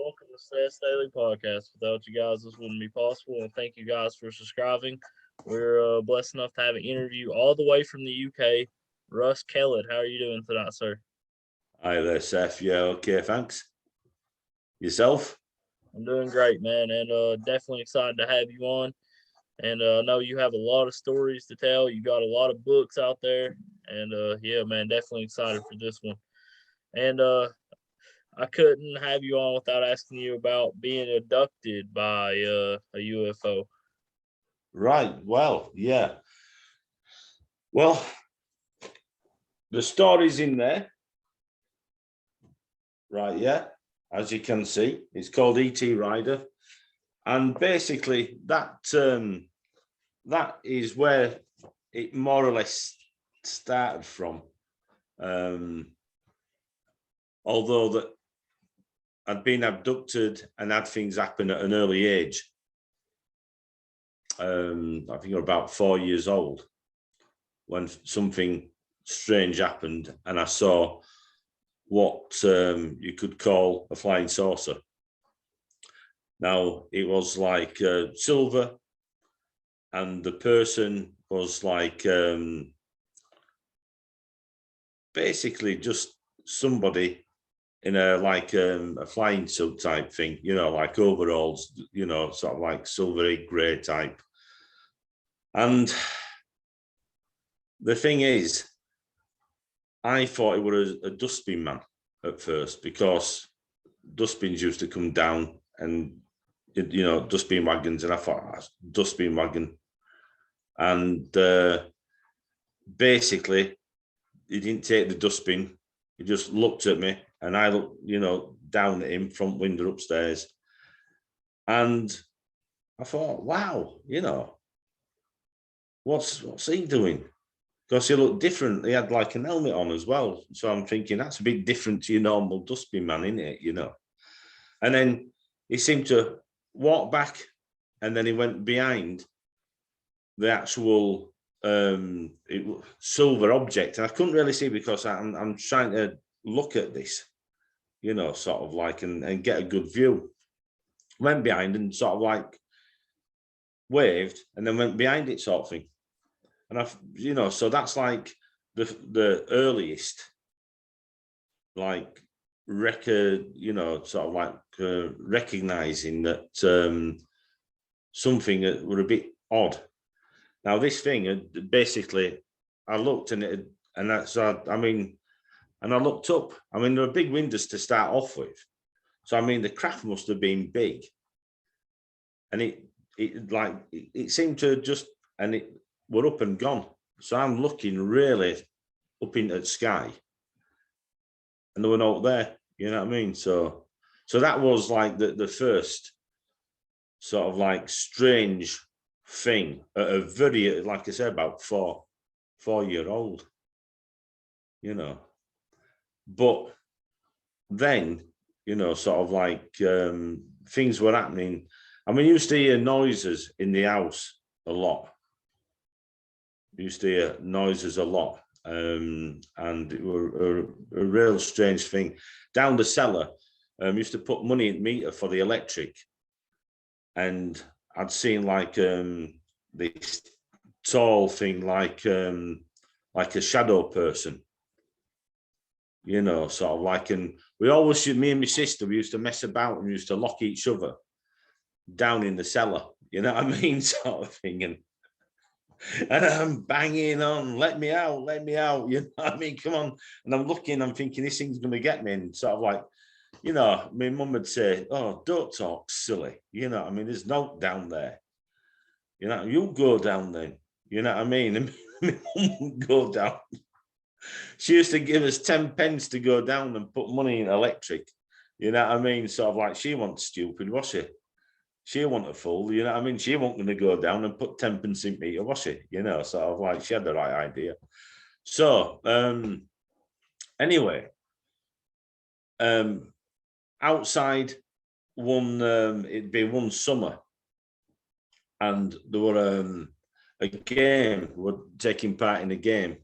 welcome to Stats Daily Podcast. Without you guys, this wouldn't be possible, and thank you guys for subscribing. We're blessed enough to have an interview all the way from the UK. Russ Kellett, how are you doing tonight, sir? Hi there, Seth. Yeah, okay, thanks. Yourself? I'm doing great, man, and definitely excited to have you on. And I know you have a lot of stories to tell. You got a lot of books out there, and yeah, man, definitely excited for this one. And I couldn't have you on without asking you about being abducted by a UFO. Right, well, yeah. Well, the story's in there. Right, yeah. As you can see, it's called E.T. Rider. And basically that is where it more or less started from. Although that I'd been abducted and had things happen at an early age. I think I was about 4 years old when something strange happened and I saw what you could call a flying saucer. Now, it was like silver, and the person was like basically just somebody in a flying suit type thing, like overalls, sort of like silvery grey type. And the thing is, I thought it was a dustbin man at first, because dustbins used to come down and, dustbin wagons, and I thought, oh, dustbin wagon. And basically, he didn't take the dustbin. He just looked at me, and I looked, down at him, front window upstairs. And I thought, wow, what's he doing? Because he looked different. He had like an helmet on as well. So I'm thinking that's a bit different to your normal dustbin man, isn't it? And then he seemed to walk back, and then he went behind the actual silver object. And I couldn't really see because I'm trying to look at this, sort of like and get a good view. Went behind and sort of like waved, and then went behind it, sort of thing. And so that's like the earliest like record, sort of like recognizing that something that were a bit odd. Now this thing, basically, I looked and and I looked up. I mean, there are big windows to start off with, so I mean the craft must have been big, and it seemed to just, and it were up and gone. So I'm looking really up into the sky, and there were no there. You know what I mean? So that was like the first sort of like strange thing at a very, like I said, about 4-year old. But then, sort of like things were happening. I mean, you used to hear noises in the house a lot. Used to hear noises a lot, and it were a real strange thing. Down the cellar, used to put money in meter for the electric, and I'd seen like this tall thing, like a shadow person, sort of like. And we always, me and my sister, we used to mess about and we used to lock each other down in the cellar, you know what I mean, sort of thing. And I'm banging on, let me out, you know what I mean, come on. And I'm looking, I'm thinking this thing's going to get me. And sort of like, my mum would say, oh, don't talk silly, I mean, there's no down there, you go down then, you know what I mean. And my mum would go down. She used to give us 10 pence to go down and put money in electric, you know what I mean, sort of like. She wasn't stupid, was she? She wasn't a fool, you know what I mean? She wasn't going to go down and put 10 pence in meter, was she? Sort of like, she had the right idea. So, anyway, outside it'd be one summer, and there were a game, we're taking part in a game.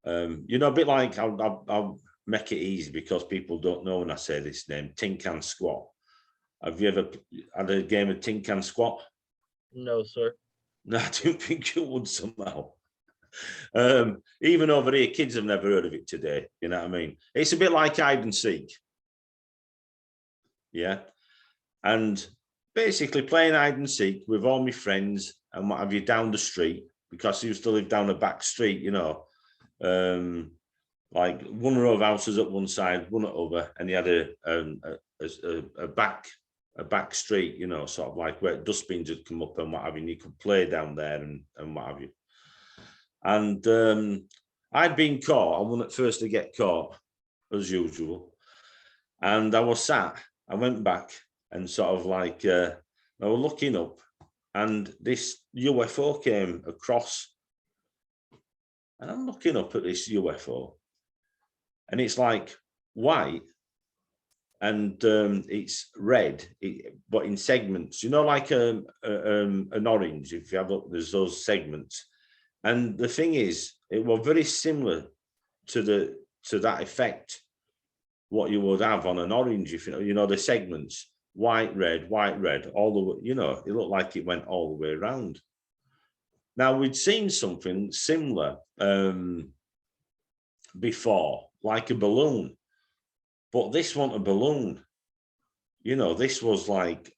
A bit like, I'll make it easy because people don't know when I say this name, Tin Can Squat. Have you ever had a game of Tin Can Squat? No, sir. No, I didn't think you would somehow. Even over here, kids have never heard of it today. You know what I mean? It's a bit like hide and seek. Yeah. And basically playing hide and seek with all my friends and what have you down the street, because I used to live down a back street, you know. Like one row of houses at one side, one at other, and he had a back street, you know, sort of like where dustbins had come up and what have you, and you could play down there and what have you. And I'd been caught. I wasn't at first to get caught, as usual. And I was sat, I went back and sort of like, I was looking up, and this UFO came across. And I'm looking up at this UFO, and it's like white, and it's red, but in segments, you know, like an orange. If you have up, there's those segments. And the thing is, it was very similar to that effect, what you would have on an orange, if you know the segments, white, red, all the way, you know, it looked like it went all the way around. Now, we'd seen something similar before, like a balloon, but this wasn't a balloon. You know, this was like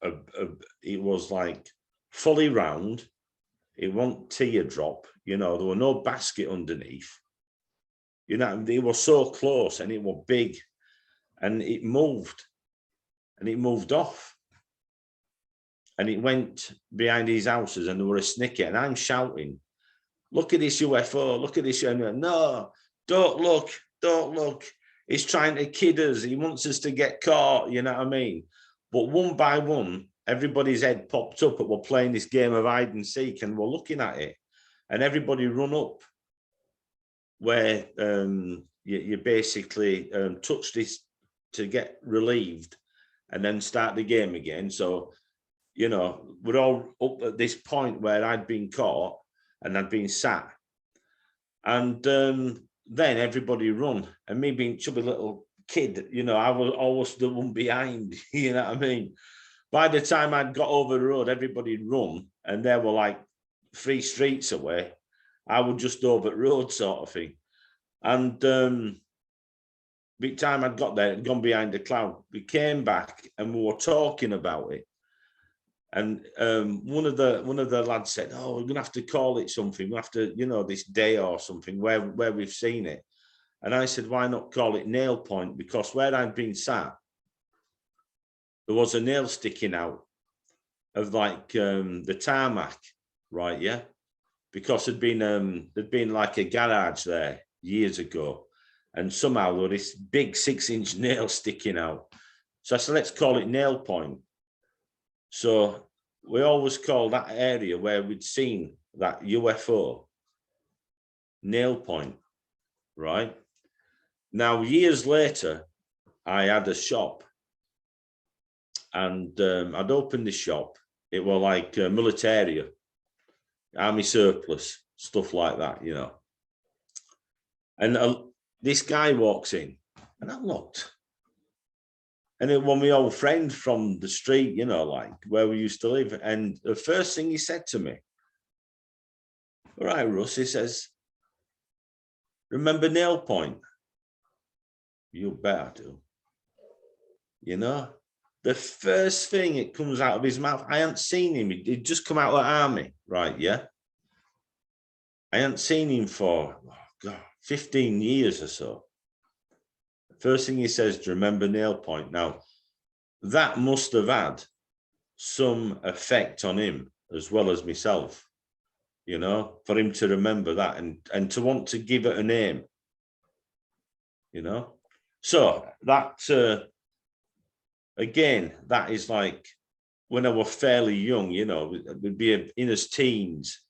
it was like fully round. It wasn't teardrop. You know, there were no basket underneath. You know, it was so close, and it was big, and it moved off. And it went behind these houses, and there were a snicket, and I'm shouting, "Look at this UFO, look at this." And no, don't look. He's trying to kid us. He wants us to get caught, you know what I mean? But one by one, everybody's head popped up, and we're playing this game of hide and seek, and we're looking at it. And everybody run up where you basically touch this to get relieved and then start the game again. So, you know, we're all up at this point where I'd been caught and I'd been sat. And then everybody run. And me being chubby little kid, you know, I was always the one behind, you know what I mean? By the time I'd got over the road, everybody'd run, and they were like 3 streets away. I was just over the road, sort of thing. And by the time I'd got there, it'd gone behind the cloud. We came back and we were talking about it. And one of the lads said, "Oh, we're gonna have to call it something. We have to, you know, this day or something where we've seen it." And I said, "Why not call it Nail Point?" Because where I'd been sat, there was a nail sticking out of like the tarmac, right? Yeah, because there'd been like a garage there years ago, and somehow there was this big 6-inch nail sticking out. So I said, "Let's call it Nail Point." So we always call that area where we'd seen that UFO Nail Point, right? Now, years later, I had a shop, and I'd opened the shop. It was like militaria, army surplus, stuff like that, you know. And this guy walks in, and I looked. And it was my old friend from the street, you know, like where we used to live. And the first thing he said to me, "All right, Russ," he says, "remember Nail Point?" You bet I do. You know, the first thing it comes out of his mouth, I hadn't seen him. He'd just come out of the army, right? Yeah. I hadn't seen him for, 15 years or so. First thing he says, "Do you remember Nail Point?" Now, that must have had some effect on him as well as myself, you know, for him to remember that and to want to give it a name, you know. So that, again, that is like when I was fairly young, you know, we'd be in his teens,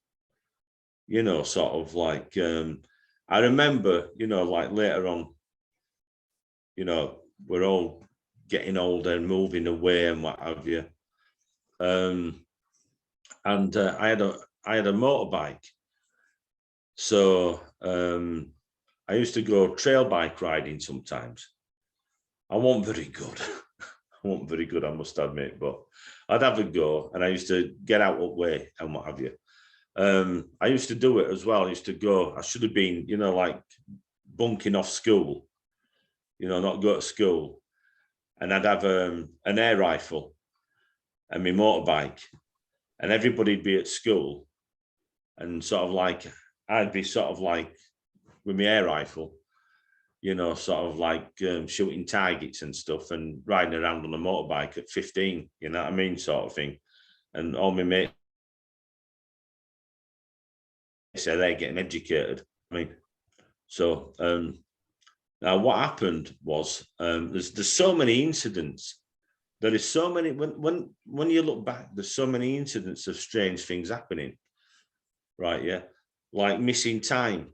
you know, sort of like, I remember, you know, like later on, you know, we're all getting older and moving away and what have you. And I had a motorbike. So I used to go trail bike riding sometimes. I wasn't very good. I wasn't very good, I must admit, but I'd have a go, and I used to get out up way and what have you. I used to do it as well. I used to go, I should have been, like bunking off school, not go to school. And I'd have an air rifle and my motorbike, and everybody'd be at school, and sort of like, I'd be sort of like with my air rifle, sort of like shooting targets and stuff and riding around on a motorbike at 15, you know what I mean, sort of thing. And all my mates say they're getting educated. I mean, so now what happened was there's so many incidents. There is so many, when you look back, there's so many incidents of strange things happening, right? Yeah, like missing time.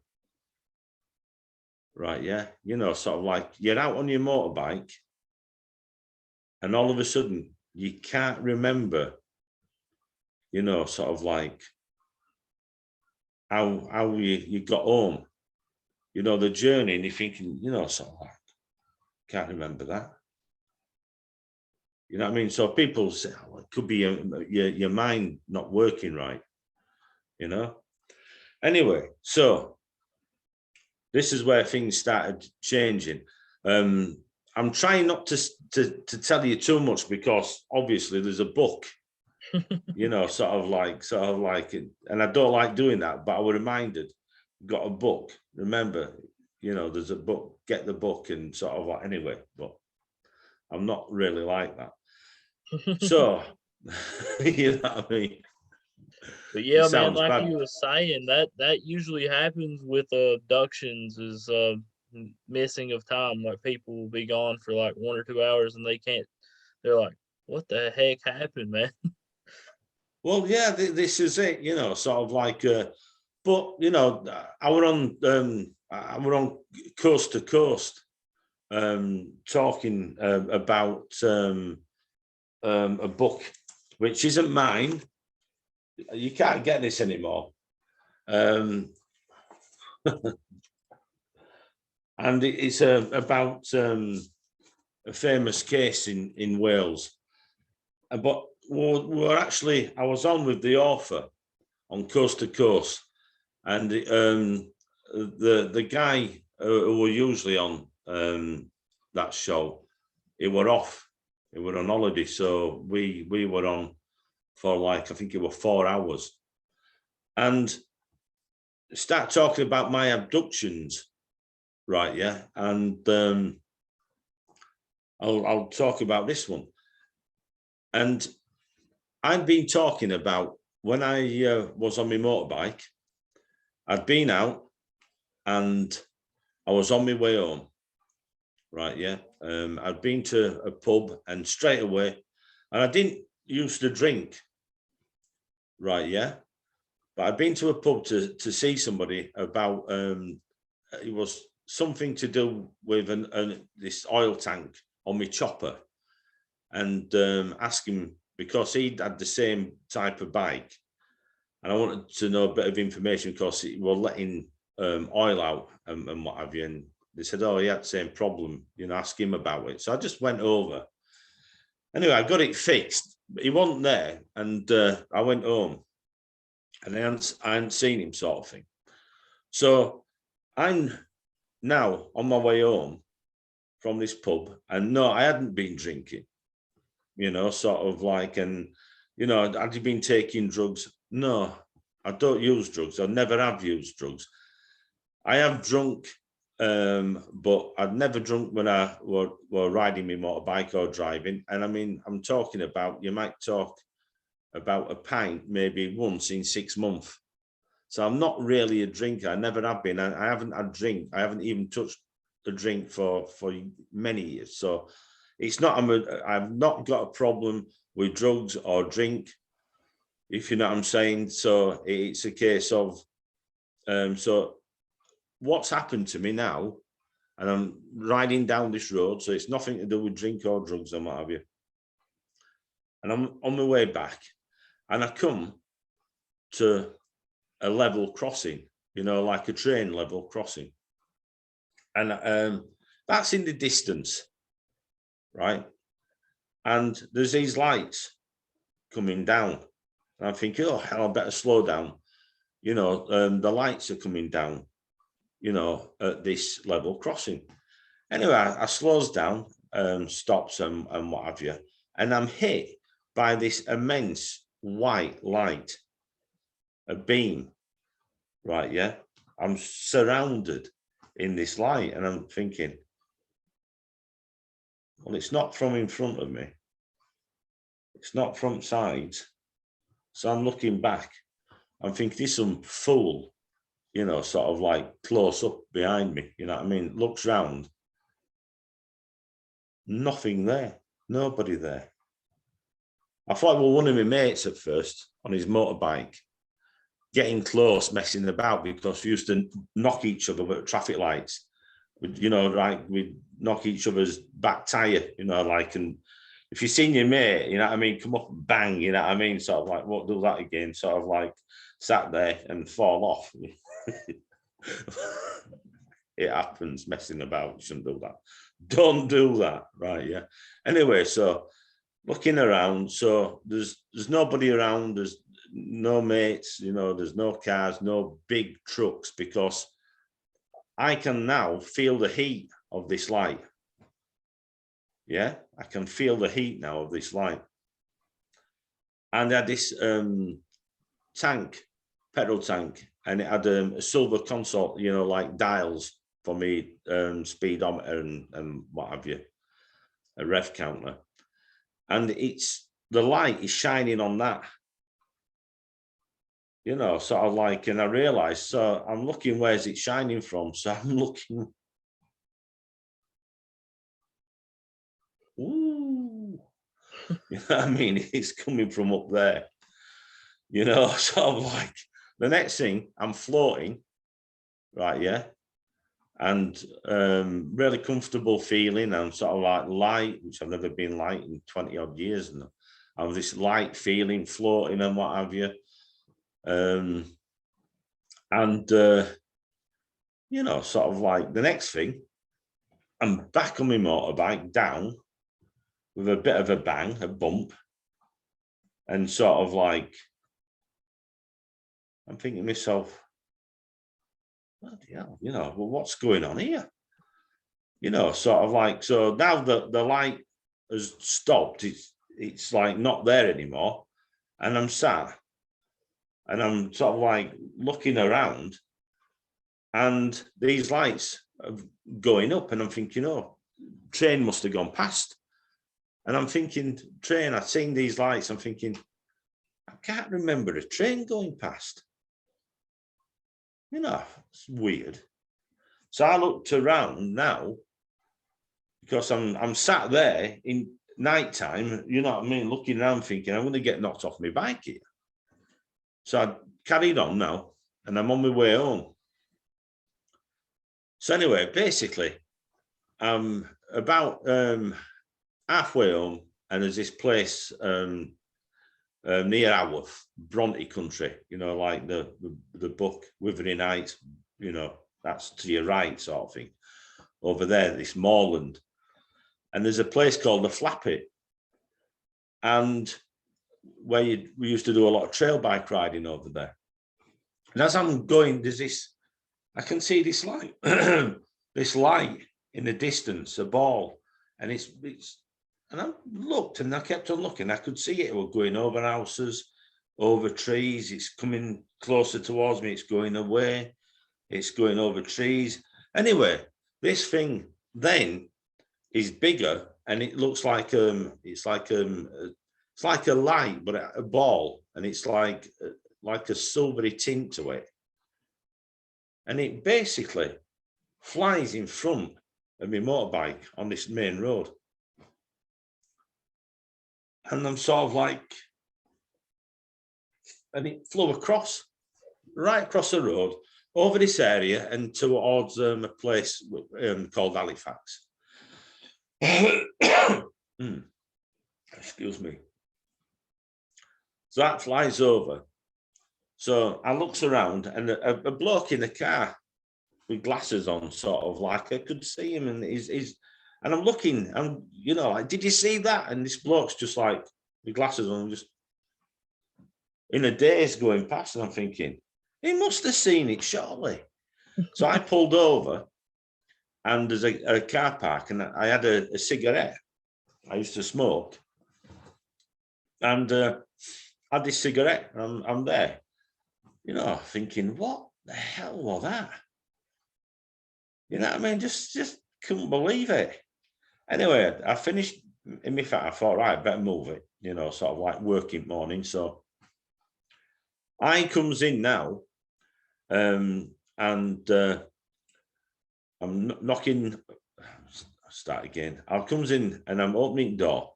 Right, yeah, sort of like you're out on your motorbike, and all of a sudden you can't remember, sort of like how you got home, the journey, and you're thinking, sort of like, can't remember that. You know what I mean? So people say, oh, it could be your mind not working right, Anyway, so this is where things started changing. I'm trying not to tell you too much, because obviously there's a book, sort of like, and I don't like doing that, but I was reminded, got a book. Remember, there's a book, get the book, and sort of like, anyway, but I'm not really like that. So, you know what I mean? But yeah, It man, sounds like bad. you were saying, that usually happens with abductions, is missing of time. Like people will be gone for like 1 or 2 hours, and they're like, what the heck happened, man? Well, yeah, this is it, sort of like, but I were on coast to coast, talking about a book which isn't mine. You can't get this anymore, and it's about a famous case in Wales. But we're actually, I was on with the author on Coast to Coast, and the guy who were usually on that show, he were off. He were on holiday, so we were on for like, I think it were 4 hours, and start talking about my abductions, right? Yeah, and I'll talk about this one. And I'd been talking about when I was on my motorbike. I'd been out and I was on my way home, right? Yeah, I'd been to a pub, and straight away, and I didn't used to drink, right? Yeah, but I'd been to a pub to see somebody about it was something to do with this oil tank on my chopper, and ask him, because he'd had the same type of bike, and I wanted to know a bit of information because he was letting oil out and what have you. And they said, oh, he had the same problem, ask him about it. So I just went over. Anyway, I got it fixed, but he wasn't there. And I went home, and I hadn't seen him, sort of thing. So I'm now on my way home from this pub, and no, I hadn't been drinking, sort of like, and, had you been taking drugs? No, I don't use drugs. I never have used drugs. I have drunk, but I've never drunk when I were riding my motorbike or driving. And I mean, I'm talking about, you might talk about a pint maybe once in 6 months. So I'm not really a drinker. I never have been. I haven't had drink. I haven't even touched a drink for many years. So it's not, I've not got a problem with drugs or drink, if you know what I'm saying. So it's a case of, so what's happened to me now, and I'm riding down this road, so it's nothing to do with drink or drugs or what have you. And I'm on my way back, and I come to a level crossing, like a train level crossing. And that's in the distance, right? and there's these lights coming down. And I'm thinking, oh, hell, I better slow down. You know, the lights are coming down, you know, at this level crossing. Anyway, I slows down, stops and what have you. And I'm hit by this immense white light, a beam, right? Yeah. I'm surrounded in this light and I'm thinking, well, it's not from in front of me. It's not from sides. So I'm looking back. I'm thinking, this some fool, you know, sort of like close up behind me. You know what I mean? Looks round. Nothing there. Nobody there. I thought, well, one of my mates at first on his motorbike, getting close, messing about, because we used to knock each other at traffic lights. You know, like we'd knock each other's back tire, you know, like, and if you've seen your mate, you know what I mean, come up and bang, you know what I mean, sort of like, what, do that again, sort of like sat there and fall off. It happens, messing about, you shouldn't do that. Don't do that, right? Yeah. Anyway, so looking around, so there's nobody around, there's no mates, you know, there's no cars, no big trucks, because I can now feel the heat of this light. Yeah, I can feel the heat now of this light. And I had this tank, petrol tank, and it had a silver console, you know, like dials for me, speedometer and what have you, a rev counter. And it's, the light is shining on that, you know, sort of like, and I realized, so I'm looking, where's it shining from? So I'm looking, ooh, you know what I mean? It's coming from up there, you know, sort of like, the next thing, I'm floating, right, yeah, and really comfortable feeling. I'm sort of like light, which I've never been light in 20 odd years, and I have this light feeling, floating and what have you. You know, sort of like the next thing, I'm back on my motorbike, down with a bit of a bang, a bump, and sort of like, I'm thinking to myself, bloody hell, you know, well, what's going on here? You know, sort of like, so now the light has stopped, it's like not there anymore, and I'm sat and I'm sort of like looking around, and these lights are going up, and I'm thinking, oh, train must have gone past. And I'm thinking, train, I've seen these lights, I'm thinking, I can't remember a train going past. You know, it's weird. So I looked around now, because I'm sat there in nighttime, you know what I mean, looking around thinking, I'm going to get knocked off my bike here. So I carried on now, and I'm on my way home. So anyway, basically, I'm about halfway home, and there's this place near Haworth, Bronte country, you know, like the book Wuthering Heights, you know, that's to your right sort of thing. Over there, this moorland. And there's a place called the Flappet, and where we used to do a lot of trail bike riding over there. And as I'm going, there's this, I can see this light, this light in the distance, a ball, and it's, and I looked and I kept on looking. I could see it was going over houses, over trees. It's coming closer towards me. It's going away. It's going over trees. Anyway, this thing then is bigger, and it looks like it's like a light, but a ball, and it's like a silvery tint to it, and it basically flies in front of my motorbike on this main road. And I'm sort of like, and it flew across, right across the road, over this area and towards a place called Halifax. Excuse me. So that flies over. So I looks around, and a bloke in a car with glasses on, sort of like, I could see him, and And I'm looking, and like, did you see that? And this bloke's just like, with glasses on, just in a daze going past, and I'm thinking, he must have seen it, surely. So I pulled over, and there's a car park, and I had a cigarette. I used to smoke, and I had this cigarette, and I'm there, thinking, what the hell was that? You know what I mean? Just couldn't believe it. Anyway, I finished in my fat. I thought, right, better move it, sort of like working morning. So I comes in now, and I'm knocking. Start again. I comes in and I'm opening the door,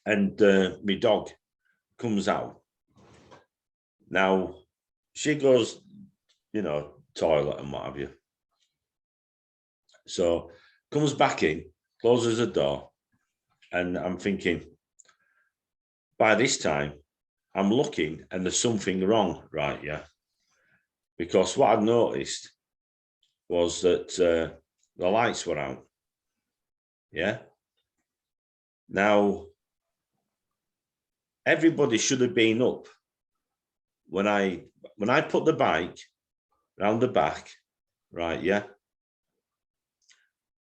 and my dog comes out. Now she goes, toilet and what have you. So comes back in, closes the door, and I'm thinking, by this time, I'm looking and there's something wrong, right? Yeah. Because what I'd noticed was that the lights were out. Yeah. Now, everybody should have been up when I put the bike round the back, right? Yeah.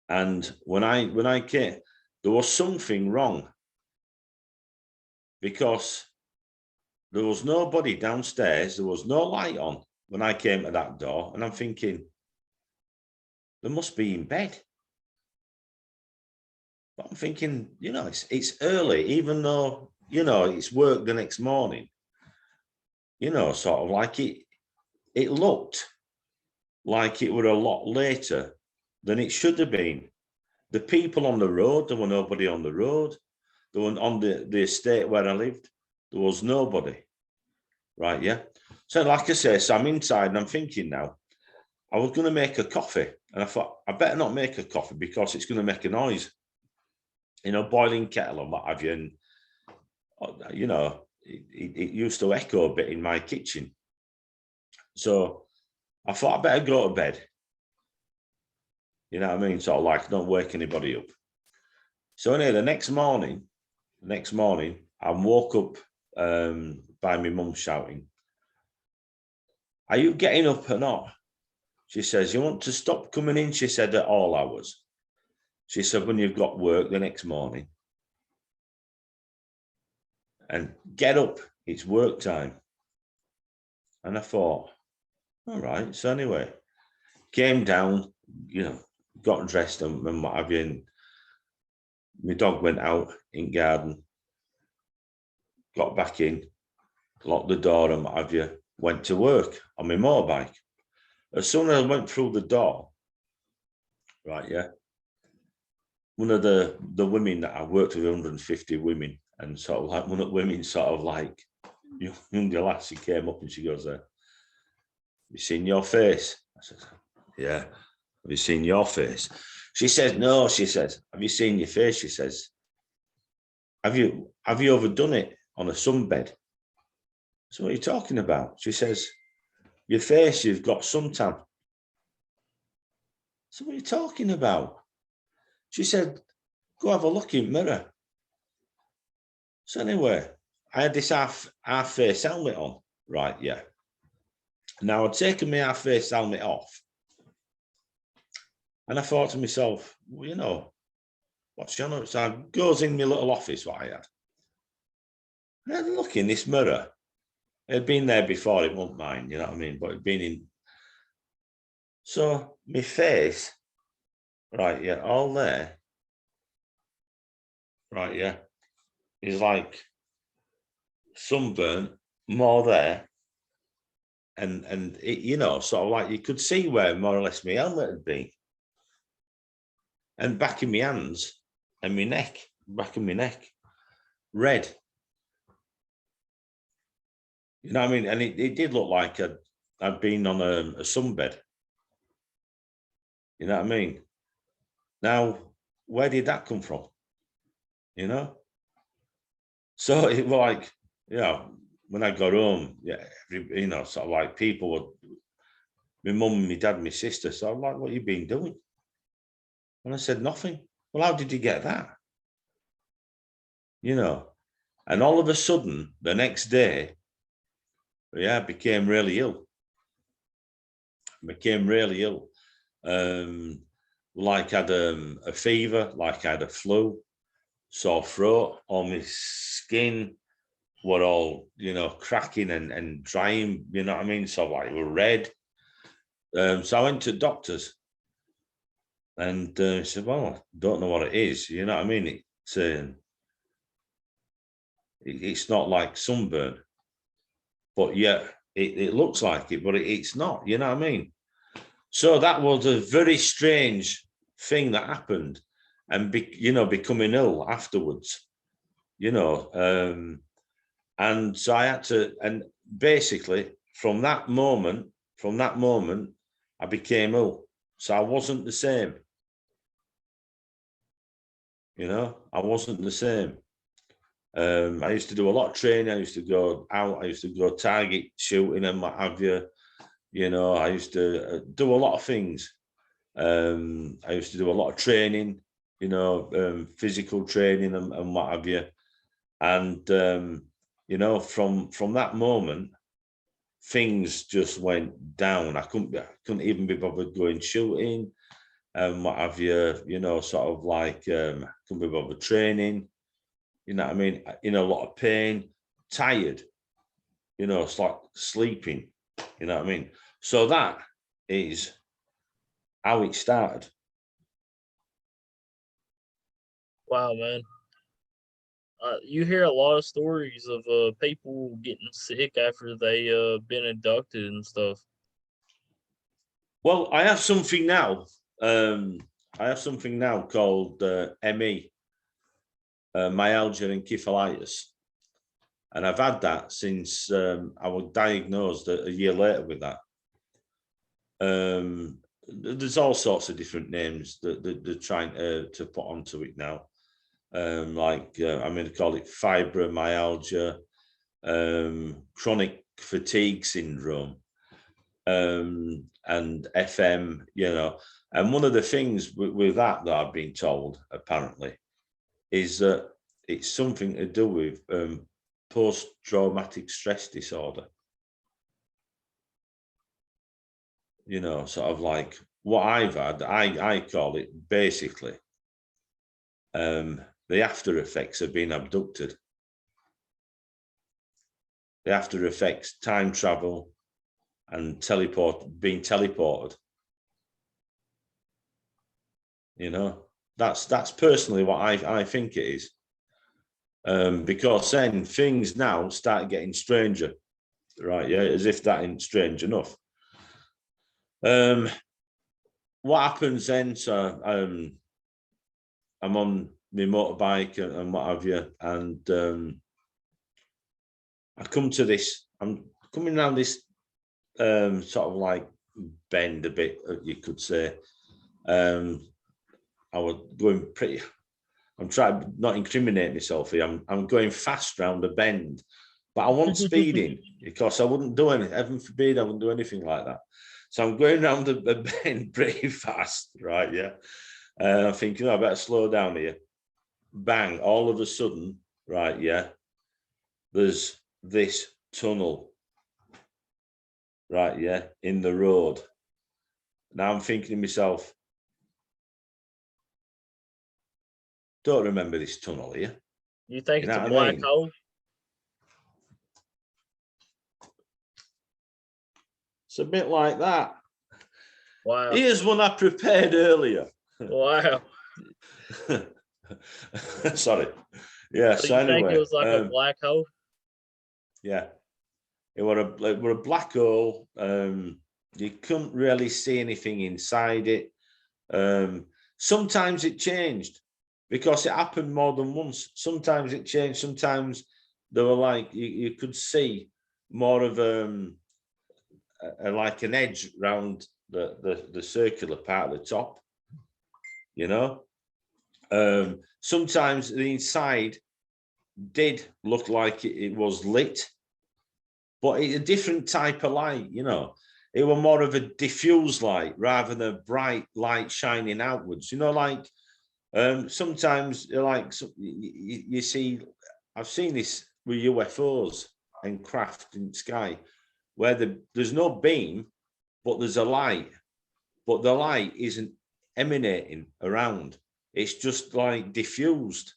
And when I came, there was something wrong, because there was nobody downstairs. There was no light on when I came to that door, and I'm thinking, they must be in bed. But I'm thinking, it's early, even though, it's work the next morning. Sort of like it looked like it were a lot later than it should have been. The people on the road, there were nobody on the road. There were on the estate where I lived, there was nobody. Right, yeah. So like I say, so I'm inside and I'm thinking now, I was going to make a coffee, and I thought, I better not make a coffee because it's going to make a noise. Boiling kettle and what have you. And, it used to echo a bit in my kitchen. So I thought I better go to bed. You know what I mean? Sort of like, don't wake anybody up. So anyway, the next morning, I woke up by my mum shouting, "Are you getting up or not?" She says, "You want to stop coming in?" She said, "at all hours." She said, "when you've got work the next morning. And get up, it's work time." And I thought, all right. So anyway, came down, got dressed and what have you. And my dog went out in garden, got back in, locked the door and what have you, went to work on my motorbike. As soon as I went through the door, right, yeah, one of the women that I worked with, 150 women, and sort of like one of the women sort of like, younger lass, she came up and she goes, "Have you seen your face?" I said, "Yeah." "Have you seen your face?" She says, "No." She says, "Have you seen your face?" She says, Have you overdone it on a sunbed?" So what are you talking about? She says, "Your face, you've got suntan." So what are you talking about? She said, "Go have a look in the mirror." So anyway, I had this half face helmet on, right? Yeah. Now I'd taken my half face helmet off, and I thought to myself, well, what's your name? So I goes in my little office, what I had. And I had a look in this mirror. It had been there before, it wasn't mine, you know what I mean? But it'd been in. So my face, right, yeah, all there, right, yeah, is like sunburnt, more there. And it, sort of like you could see where more or less my helmet had been. And back in my hands and my neck, back of my neck, red. You know what I mean? And it did look like I'd been on a sunbed. You know what I mean? Now, where did that come from? So it was like, when I got home, yeah, sort of like people would, my mum, my dad, my sister, so I'm like, "What you been doing?" And I said, nothing. Well, how did you get that? You know, and all of a sudden, the next day, I became really ill. Like I had a fever, like I had a flu, sore throat, all my skin were all, cracking and drying, you know what I mean? So like we're red. So I went to doctors and he said, well, I don't know what it is. You know what I mean? It's not like sunburn, but yeah, it looks like it, but it's not, you know what I mean? So that was a very strange thing that happened, and becoming ill afterwards, and so I had to, and basically from that moment, I became ill. So I wasn't the same. I wasn't the same. I used to do a lot of training. I used to go out. I used to go target shooting and what have you. I used to do a lot of things. I used to do a lot of training, physical training and what have you. And, from that moment, things just went down. I couldn't even be bothered going shooting and what have you, sort of like, couldn't be bothered training, you know what I mean? In a lot of pain, tired, it's like sleeping, you know what I mean? So that is how it started. Wow, man. You hear a lot of stories of people getting sick after they been abducted and stuff. Well, I have something now. Called ME, myalgia encephalitis, and I've had that since I was diagnosed a year later with that. There's all sorts of different names that they're trying to put onto it now. I'm going to call it fibromyalgia, chronic fatigue syndrome, and FM, And one of the things with that I've been told, apparently, is that it's something to do with post-traumatic stress disorder. Sort of like what I've had, I call it basically the after effects of being abducted. The after effects, time travel and being teleported. That's personally what I think it is. Because then things now start getting stranger, right? Yeah, as if that ain't strange enough. What happens then? So I'm on my motorbike and what have you, and I come to this. I'm coming around this sort of like bend a bit, you could say. I was going pretty. I'm trying to not incriminate myself here. I'm going fast round the bend, but I wasn't speeding because I wouldn't do anything. Heaven forbid I wouldn't do anything like that. So I'm going around the bend pretty fast, right? Yeah. I'm thinking, I better slow down here. Bang! All of a sudden, right? Yeah. There's this tunnel, right? Yeah, in the road. Now I'm thinking to myself, don't remember this tunnel here. You think it's a black hole? It's a bit like that. Wow. Here's one I prepared earlier. Wow. Sorry. Yeah. So you anyway, think it was like a black hole? Yeah. It were a black hole. You couldn't really see anything inside it. Sometimes it changed because it happened more than once. Sometimes it changed. Sometimes they were like you could see more of like an edge round the circular part at the top. Sometimes the inside did look like it was lit, but it's a different type of light. it was more of a diffuse light rather than a bright light shining outwards. You know, like sometimes like you see, I've seen this with UFOs and craft in the sky where there's no beam, but there's a light, but the light isn't emanating around. It's just like diffused.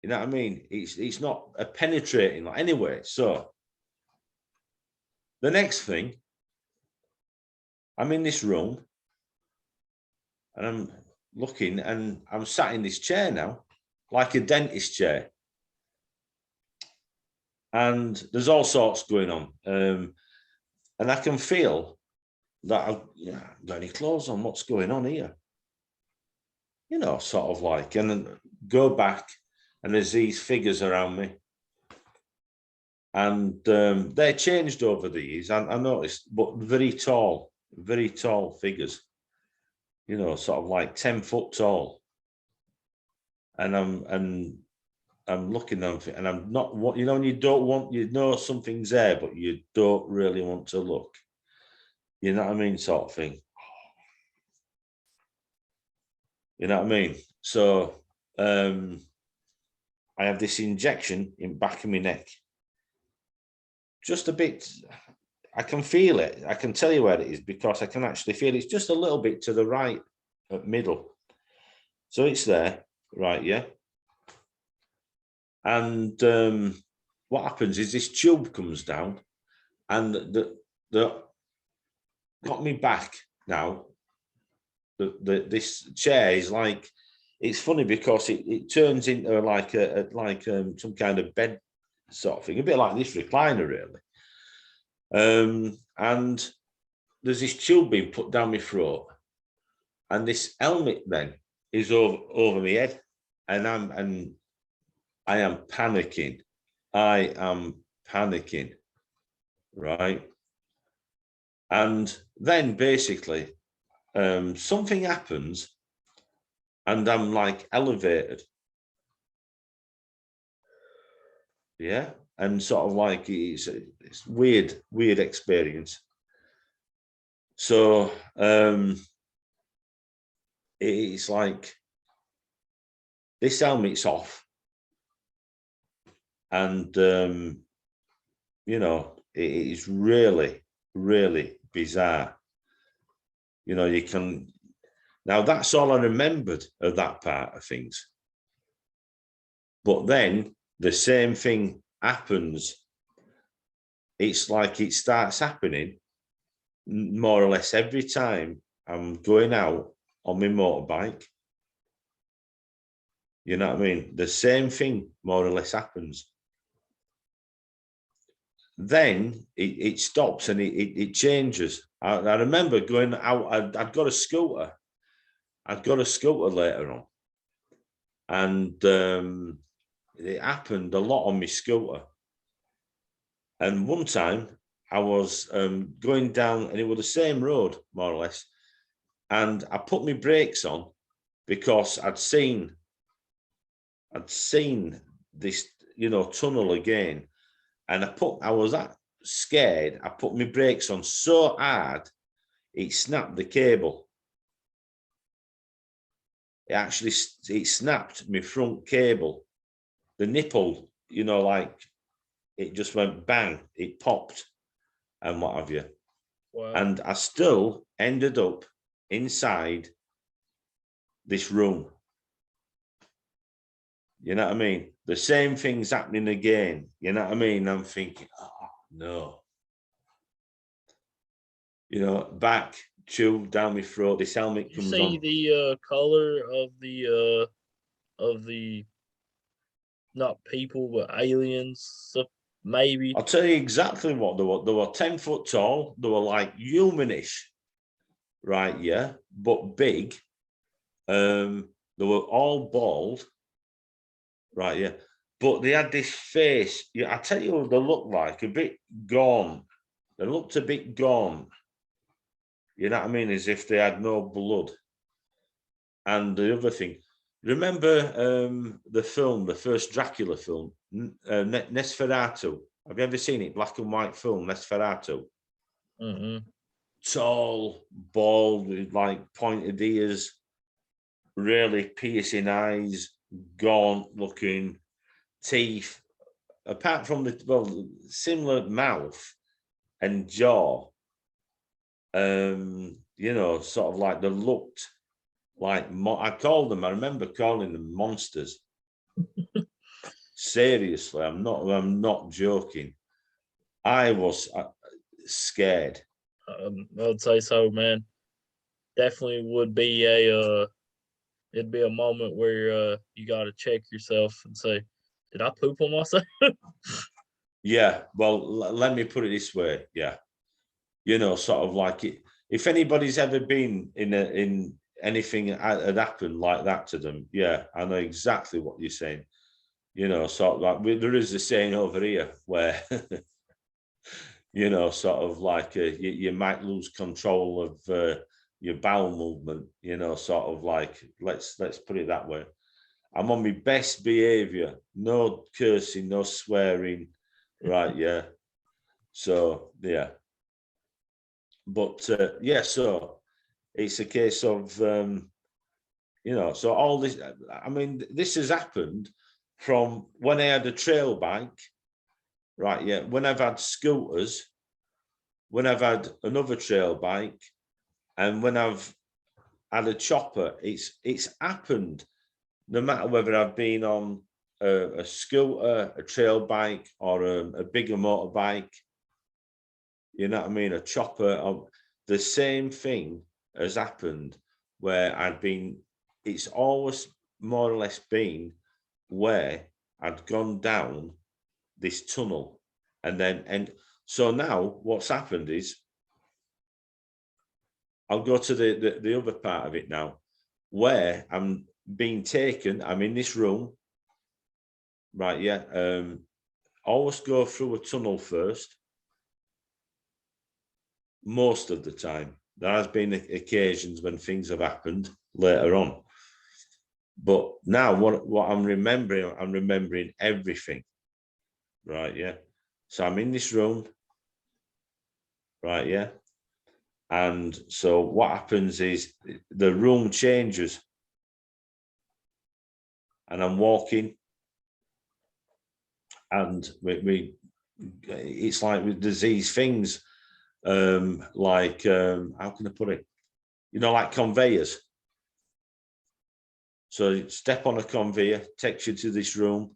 You know what I mean? It's not a penetrating light anyway. So the next thing, I'm in this room and I'm looking and I'm sat in this chair now, like a dentist chair. And there's all sorts going on. And I can feel that I've got any clothes on, what's going on here? You know, sort of like, and then go back and there's these figures around me. And they're changed over the years, I noticed, but very tall figures, you know, sort of like 10 foot tall. And I'm looking at them and I'm not, what, you know, and you don't want, you know, something's there, but you don't really want to look. You know what I mean? Sort of thing. You know what I mean? So I have this injection in back of my neck. Just a bit, I can feel it. I can tell you where it is because I can actually feel it's just a little bit to the right, middle. So it's there, right? Yeah. And what happens is this tube comes down, and the got me back now. This chair is like, it's funny because it turns into like some kind of bed sort of thing, a bit like this recliner really. And there's this tube being put down my throat, and this helmet then is over my head, and I am panicking. I am panicking, right? And then basically something happens and I'm like elevated. Yeah. And sort of like it's weird experience. So it's like this helmet's off. And you know, it is really, really bizarre. You know, you can, now that's all I remembered of that part of things. But then the same thing happens. It's like it starts happening more or less every time I'm going out on my motorbike. You know what I mean? The same thing more or less happens. Then it stops and it changes. I remember going out, I'd got a scooter. I'd got a scooter later on. And it happened a lot on my scooter. And one time I was going down, and it was the same road, more or less. And I put my brakes on because I'd seen this, you know, tunnel again. And I was that scared. I put my brakes on so hard, it snapped the cable. It snapped my front cable. The nipple, you know, like it just went bang, it popped and what have you. Wow. And I still ended up inside this room. You know what I mean? The same thing's happening again. You know what I mean? I'm thinking, oh no. You know, back, tube down my throat, this helmet comes on. You see the color of the not people but aliens, so maybe. I'll tell you exactly what they were. They were 10 foot tall. They were like humanish, right? Yeah, but big. They were all bald, right? Yeah, but they had this face. Yeah, I tell you what they looked like, a bit gone. They looked a bit gone. You know what I mean? As if they had no blood. And the other thing, remember the film, the first Dracula film, Nosferatu? Have you ever seen it? Black and white film, Nosferatu. Mm-mm. Tall, bald, with like pointed ears, really piercing eyes, gaunt looking, teeth. Apart from the similar mouth and jaw, sort of like they looked like I called them. I remember calling them monsters. Seriously, I'm not joking. I was scared. I'd say so, man. Definitely would be a it'd be a moment where you got to check yourself and say, "Did I poop on myself?" Yeah, well, let me put it this way. Yeah, sort of like it. If anybody's ever been in anything had happened like that to them, yeah, I know exactly what you're saying. Sort of like there is a saying over here where sort of like you might lose control of your bowel movement. Sort of like let's put it that way. I'm on my best behavior, no cursing, no swearing, right? Yeah. So yeah, but yeah, so it's a case of so all this. I mean, this has happened from when I had a trail bike, right? Yeah, when I've had scooters, when I've had another trail bike, and when I've had a chopper. It's happened no matter whether I've been on a scooter, a trail bike, or a bigger motorbike. You know what I mean? A chopper. The same thing has happened where I'd been. It's always more or less been where I'd gone down this tunnel, and so now what's happened is I'll go to the other part of it now, where I'm being taken. I'm in this room, right? Yeah. Always go through a tunnel first. Most of the time, there has been occasions when things have happened later on, but now what I'm remembering everything, right? Yeah. So I'm in this room, right? Yeah. And so what happens is the room changes, and I'm walking, and we it's like there's these things, how can I put it? Like conveyors. So you step on a conveyor, takes you to this room,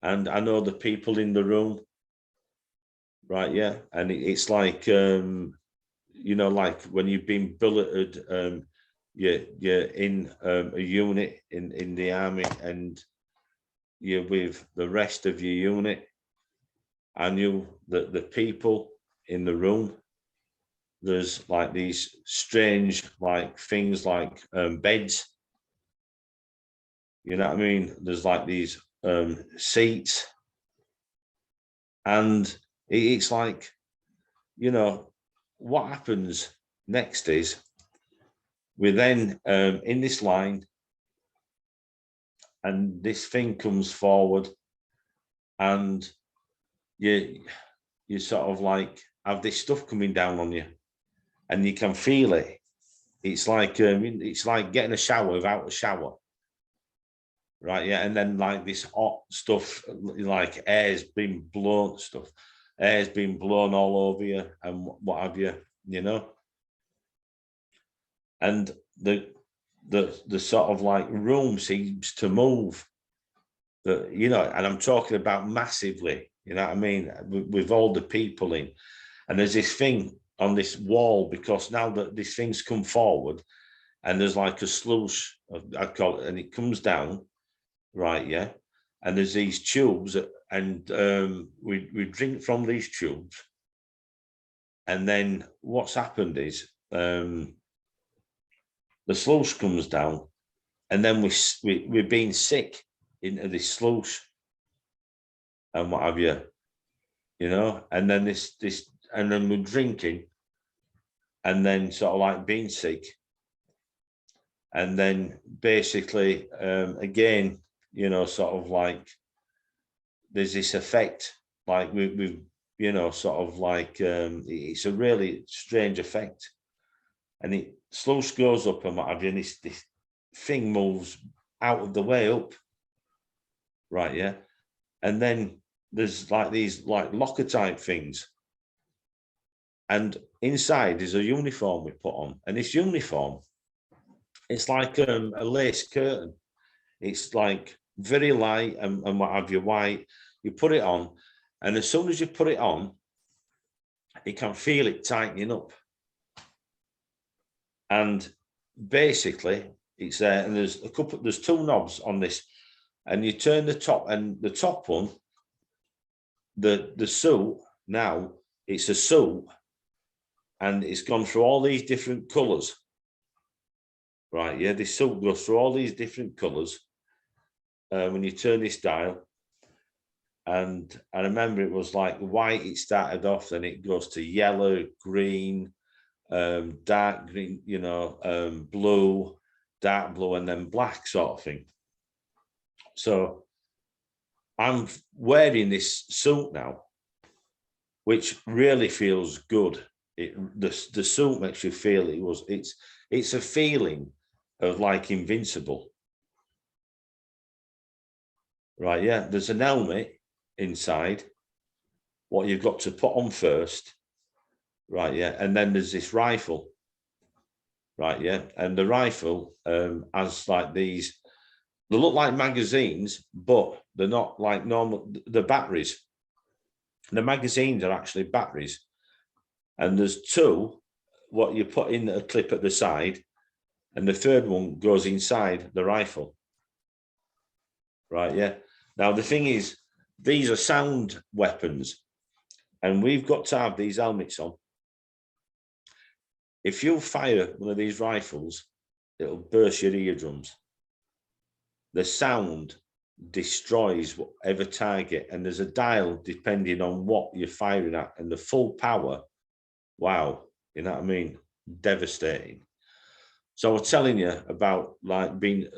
and I know the people in the room, right? Yeah, and it's like like when you've been bulleted, you're in a unit in the army, and you're with the rest of your unit, and the people in the room. There's like these strange like things like beds. You know what I mean? There's like these seats, and it's like, what happens next is we're then in this line, and this thing comes forward, and you sort of like have this stuff coming down on you, and you can feel it. It's like getting a shower without a shower, right? Yeah, and then like this hot stuff, like air's been blown all over you, and what have you, and the sort of like room seems to move, and I'm talking about massively, you know what I mean, with all the people in, and there's this thing on this wall, because now that this thing's come forward, and there's like a sluice, I call it, and it comes down, right? Yeah, and there's these tubes, and we drink from these tubes, and then what's happened is the sluice comes down, and then we're being sick into this sluice, and what have you, and then and then we're drinking, and then sort of like being sick, and then basically again, sort of like there's this effect, like we've you know, sort of like it's a really strange effect. And it sluice goes up and what have you, and this thing moves out of the way up. Right, yeah. And then there's like these like locker type things. And inside is a uniform we put on. And this uniform, it's like a lace curtain. It's like very light and what have you, white. You put it on, and as soon as you put it on, you can feel it tightening up. And basically, it's there, and there's two knobs on this, and you turn the top, and the top one, the suit now, it's a suit, and it's gone through all these different colours. Right, yeah, this suit goes through all these different colours when you turn this dial. And I remember it was like white, it started off, then it goes to yellow, green, dark green, you know, blue, dark blue, and then black sort of thing. So I'm wearing this suit now, which really feels good. The suit makes you feel it's a feeling of like invincible. Right, yeah. There's an helmet inside, what you've got to put on first. Right, yeah. And then there's this rifle. Right, yeah. And the rifle has like these, they look like magazines, but they're not like normal, the batteries. The magazines are actually batteries. And there's two, what you put in a clip at the side, and the third one goes inside the rifle. Right, yeah. Now, the thing is, these are sound weapons, and we've got to have these helmets on. If you fire one of these rifles, it'll burst your eardrums. The sound destroys whatever target, and there's a dial depending on what you're firing at, and the full power, wow, you know what I mean? Devastating. So I was telling you about like being,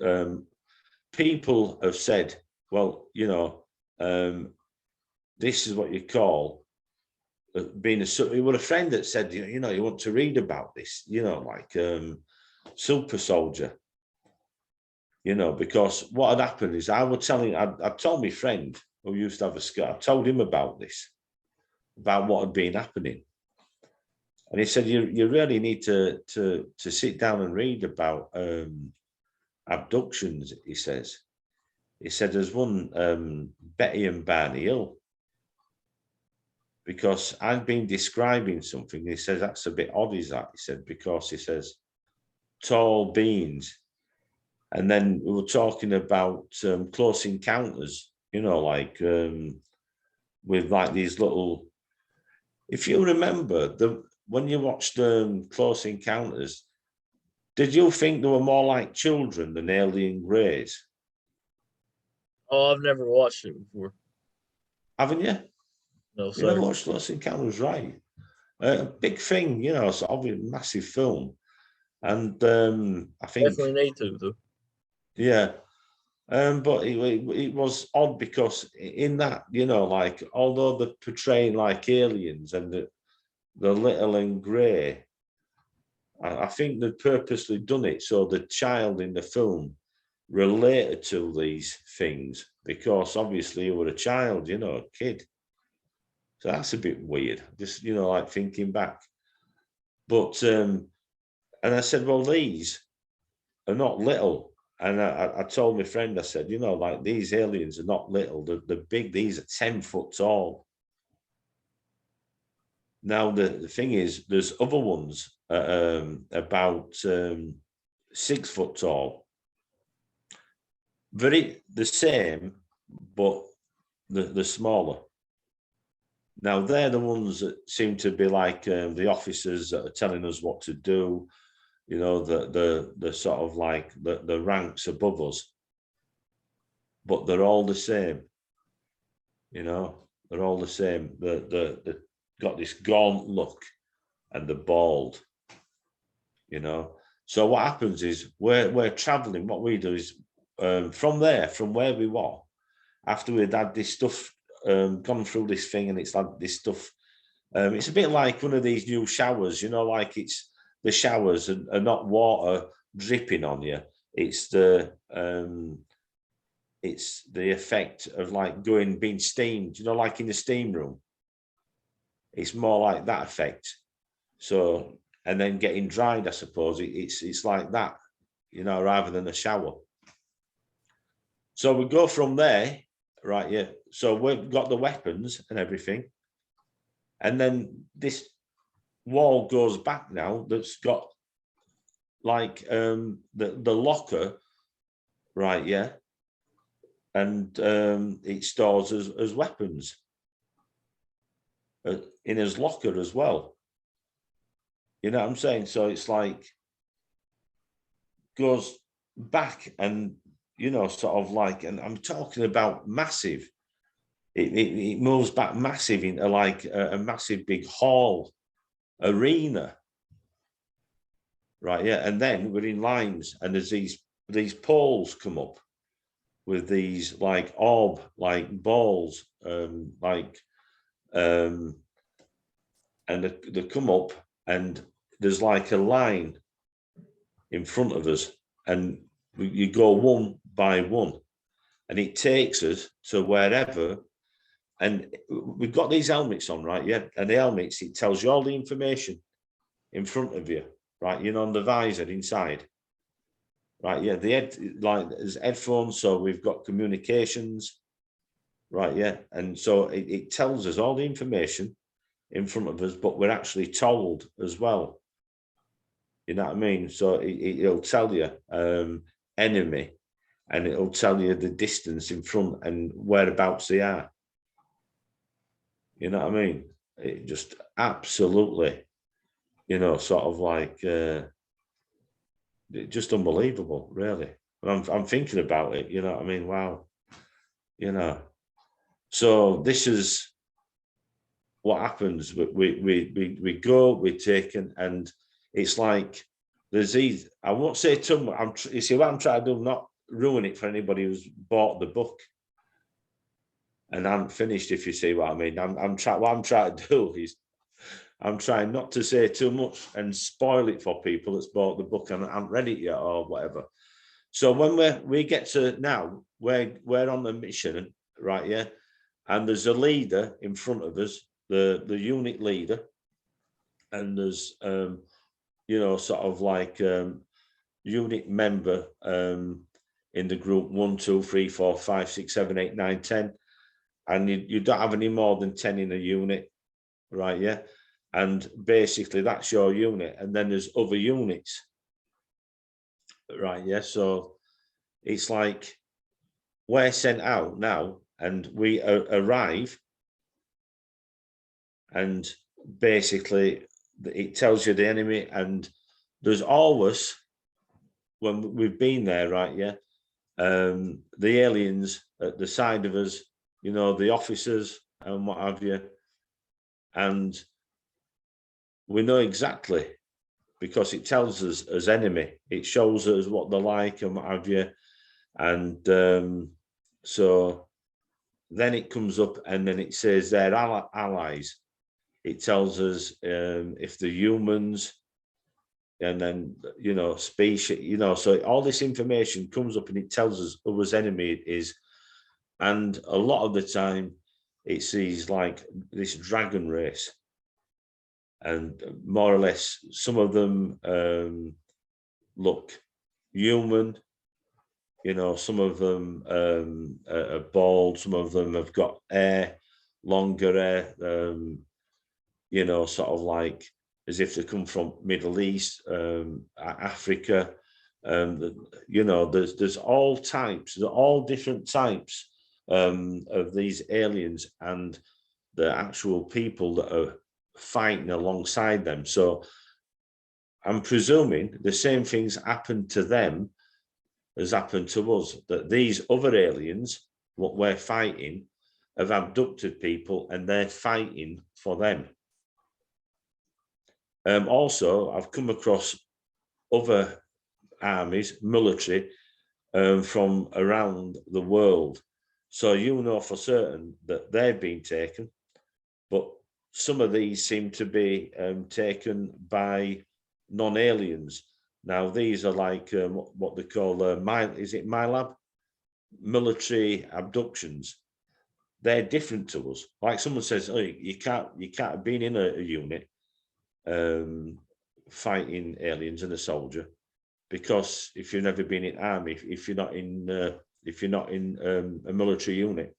people have said, well, you know, this is what you call being it was a friend that said, you know, you want to read about this, you know, like super soldier, you know, because what had happened is I told my friend who used to have a scar, I told him about this, about what had been happening. And he said, you really need to sit down and read about abductions, he says. He said there's one, Betty and Barney Hill, because I've been describing something. He says that's a bit odd, is that? He said, because he says tall beings. And then we were talking about close encounters, you know, like with like these little, if you remember, when you watched Close Encounters, did you think they were more like children than alien greys? Oh, I've never watched it before. Haven't you? No, You never sir. watched Close Encounters, right? Big thing, you know, sort of a massive film. And I think, Definitely need to, though. yeah. But it was odd because in that, you know, like, although they're portraying like aliens and the little and grey, I think they'd purposely done it so the child in the film related to these things, because obviously you were a child, you know, a kid. So that's a bit weird, just, you know, like thinking back. But, and I said, well, these are not little. And I told my friend, I said, you know, like these aliens are not little, they're big, these are 10 foot tall. Now, the thing is, there's other ones about 6 foot tall. Very the same, but the smaller. Now, they're the ones that seem to be like the officers that are telling us what to do, you know, the sort of like the ranks above us. But they're all the same, you know, they're all the same. The got this gaunt look and they're bald, you know. So what happens is we're traveling. What we do is from where we were, after we'd had this stuff gone through this thing, and it's like this stuff. It's a bit like one of these new showers, like it's the showers are not water dripping on you. It's the effect of like being steamed, like in the steam room. It's more like that effect. So, and then getting dried, I suppose it's like that, rather than a shower. So we go from there, right? Yeah. So we've got the weapons and everything. And then this wall goes back now, that's got like the locker, right? Yeah. And it stores as weapons in his locker as well. You know what I'm saying? So it's like goes back and, sort of like, and I'm talking about massive. It moves back massive into like a massive big hall, arena. Right, yeah. And then we're in lines, and there's these poles come up with these like orb, like balls, and they come up, and there's like a line in front of us, and you go one by one, and it takes us to wherever. And we've got these helmets on, right? Yeah. And the helmets, it tells you all the information in front of you, right? On the visor inside. Right, yeah. There's headphones, so we've got communications. Right, yeah. And so it tells us all the information in front of us, but we're actually told as well. You know what I mean? So it'll tell you enemy, and it'll tell you the distance in front and whereabouts they are. You know what I mean? It just absolutely, sort of like just unbelievable, really. And I'm thinking about it. You know what I mean? Wow. So this is what happens. We go, we're taken, and it's like there's these. I won't say too much. You see what I'm trying to do? Not ruin it for anybody who's bought the book and haven't finished. If you see what I mean, what I'm trying to do is I'm trying not to say too much and spoil it for people that's bought the book and haven't read it yet or whatever. So when we get to now, we're on the mission, right? Yeah. And there's a leader in front of us, the unit leader. And there's, sort of like unit member in the group 1, 2, 3, 4, 5, 6, 7, 8, 9, 10. And you don't have any more than 10 in a unit, right? Yeah. And basically that's your unit. And then there's other units, right? Yeah. So it's like we're sent out now, and we arrive, and basically it tells you the enemy, and there's always, when we've been there, right? Yeah. The aliens at the side of us, the officers and what have you. And we know exactly, because it tells us as enemy, it shows us what they're like and what have you. And so then it comes up, and then it says they're allies. It tells us if the humans, and then species, so all this information comes up, and it tells us whose enemy it is. And a lot of the time it sees like this dragon race, and more or less some of them look human. Some of them are bald, some of them have got hair, longer hair, sort of like as if they come from Middle East, Africa. There's all types, there's all different types of these aliens, and the actual people that are fighting alongside them. So I'm presuming the same things happened to them has happened to us, that these other aliens, what we're fighting, have abducted people, and they're fighting for them. Also, I've come across other armies, military, from around the world. So you know for certain that they've been taken, but some of these seem to be taken by non-aliens. Now, these are like what they call MILAB? Military abductions. They're different to us. Like someone says, oh, you can't have been in a unit fighting aliens and a soldier, because if you've never been in army, if you're not in a military unit,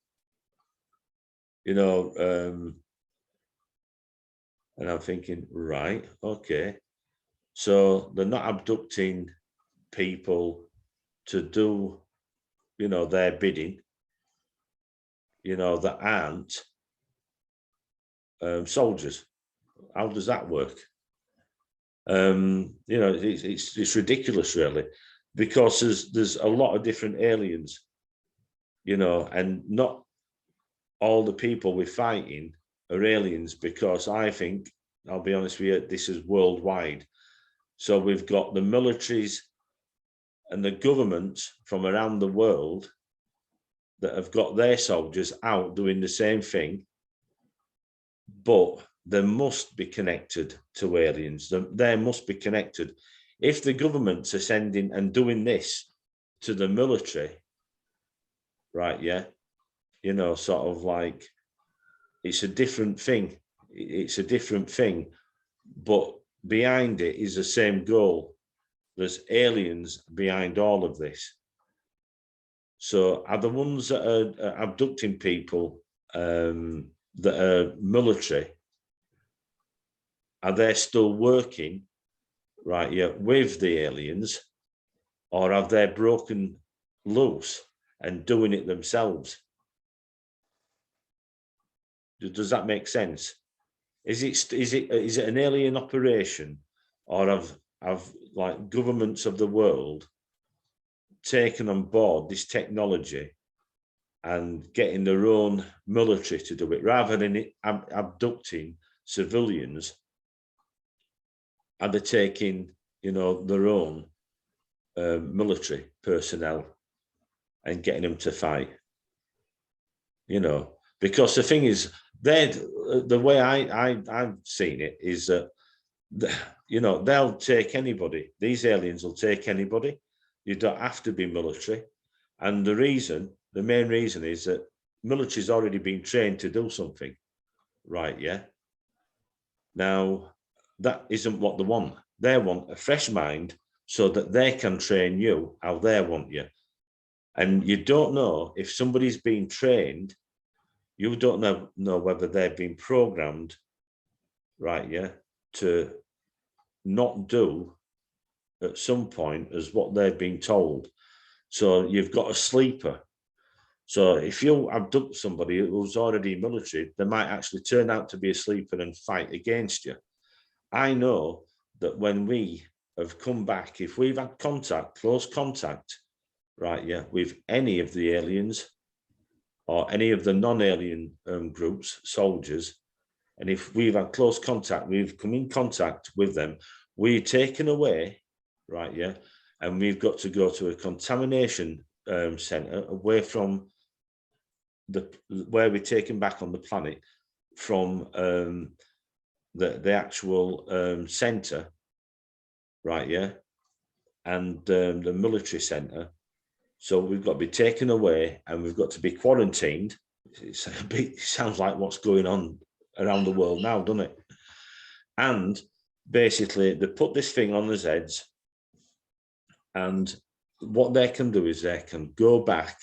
you know, and I'm thinking, right, okay, so they're not abducting people to do, you know, their bidding, you know, that aren't soldiers. How does that work? You know, it's ridiculous, really, because there's a lot of different aliens, you know, and not all the people we're fighting are aliens, because I think, I'll be honest with you, this is worldwide. So we've got the militaries and the governments from around the world that have got their soldiers out doing the same thing, but they must be connected to aliens. They must be connected. If the governments are sending and doing this to the military, right, yeah, you know, sort of like, it's a different thing. It's a different thing, but behind it is the same goal. There's aliens behind all of this. So are the ones that are abducting people that are military, are they still working, right, yeah, with the aliens, or have they broken loose and doing it themselves? Does that make sense? Is it an alien operation, or have like governments of the world taken on board this technology and getting their own military to do it, rather than abducting civilians? Are they taking, you know, their own military personnel and getting them to fight? You know, because the thing is, the way I've seen it is that, you know, they'll take anybody. These aliens will take anybody. You don't have to be military. And the main reason is that military's already been trained to do something, right? Yeah. Now, that isn't what they want. They want a fresh mind so that they can train you how they want you. And you don't know if somebody's been trained, you don't know whether they've been programmed, right, yeah, to not do at some point as what they've been told. So you've got a sleeper. So if you abduct somebody who's already military, they might actually turn out to be a sleeper and fight against you. I know that when we have come back, if we've had contact, close contact, right, yeah, with any of the aliens or any of the non-alien groups, soldiers, and if we've had close contact, we've come in contact with them, we're taken away, right, yeah, and we've got to go to a contamination centre away from where we're taken back on the planet, from the actual centre, right, yeah, and the military centre. So we've got to be taken away and we've got to be quarantined. It sounds like what's going on around the world now, doesn't it? And basically, they put this thing on their heads, and what they can do is they can go back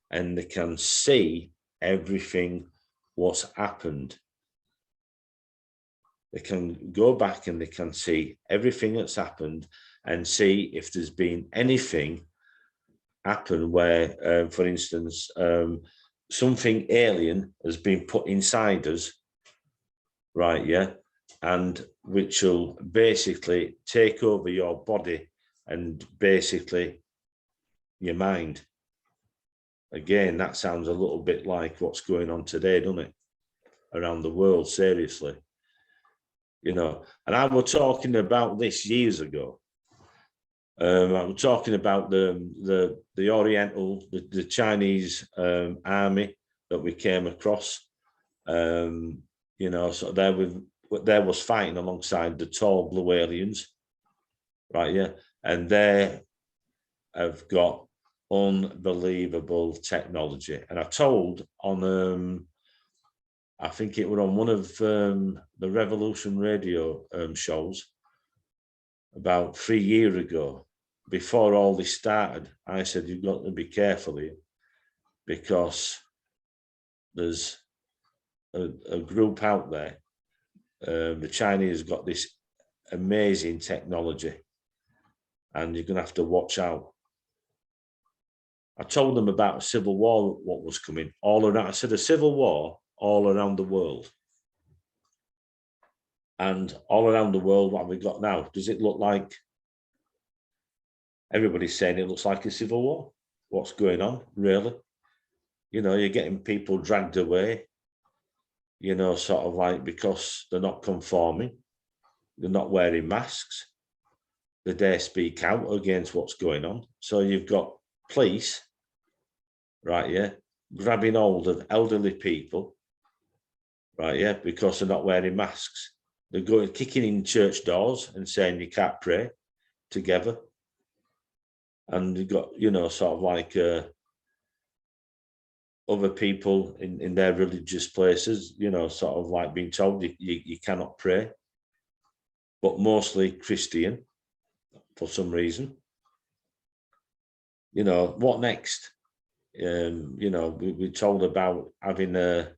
and they can see everything what's happened. They can go back and they can see everything that's happened and see if there's been anything happen where, for instance, something alien has been put inside us, right, yeah, and which will basically take over your body and basically your mind. Again, that sounds a little bit like what's going on today, doesn't it, around the world, seriously. You know, and I was talking about this years ago, I'm talking about the Oriental, the Chinese army that we came across. So there was fighting alongside the tall blue aliens, right? Yeah, and they have got unbelievable technology. And I told on I think it was on one of the Revolution Radio shows about 3 years ago, before all this started. I said, you've got to be careful here, because there's a group out there. The Chinese got this amazing technology, and you're going to have to watch out. I told them about a civil war, what was coming all around. I said a civil war all around the world. And all around the world, what have we got now? Does it look like, everybody's saying it looks like a civil war? What's going on, really? You're getting people dragged away, sort of like because they're not conforming, they're not wearing masks, they dare speak out against what's going on. So you've got police, right, yeah, grabbing hold of elderly people, right, yeah, because they're not wearing masks. They're going, kicking in church doors and saying you can't pray together. And you've got, sort of like other people in their religious places, sort of like being told you cannot pray, but mostly Christian for some reason. What next? We're told about having a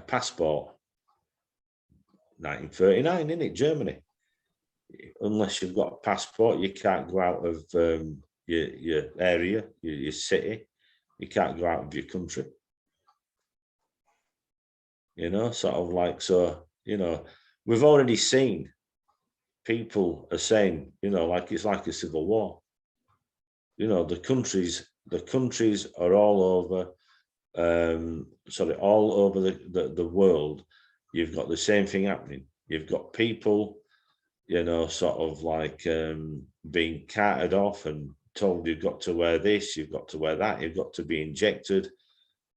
passport. 1939, isn't it? Germany. Unless you've got a passport, you can't go out of your area, your city. You can't go out of your country. Sort of like, so, we've already seen people are saying, like it's like a civil war. The countries are all over, all over the world. You've got the same thing happening. You've got people, sort of like being carted off and told you've got to wear this, you've got to wear that, you've got to be injected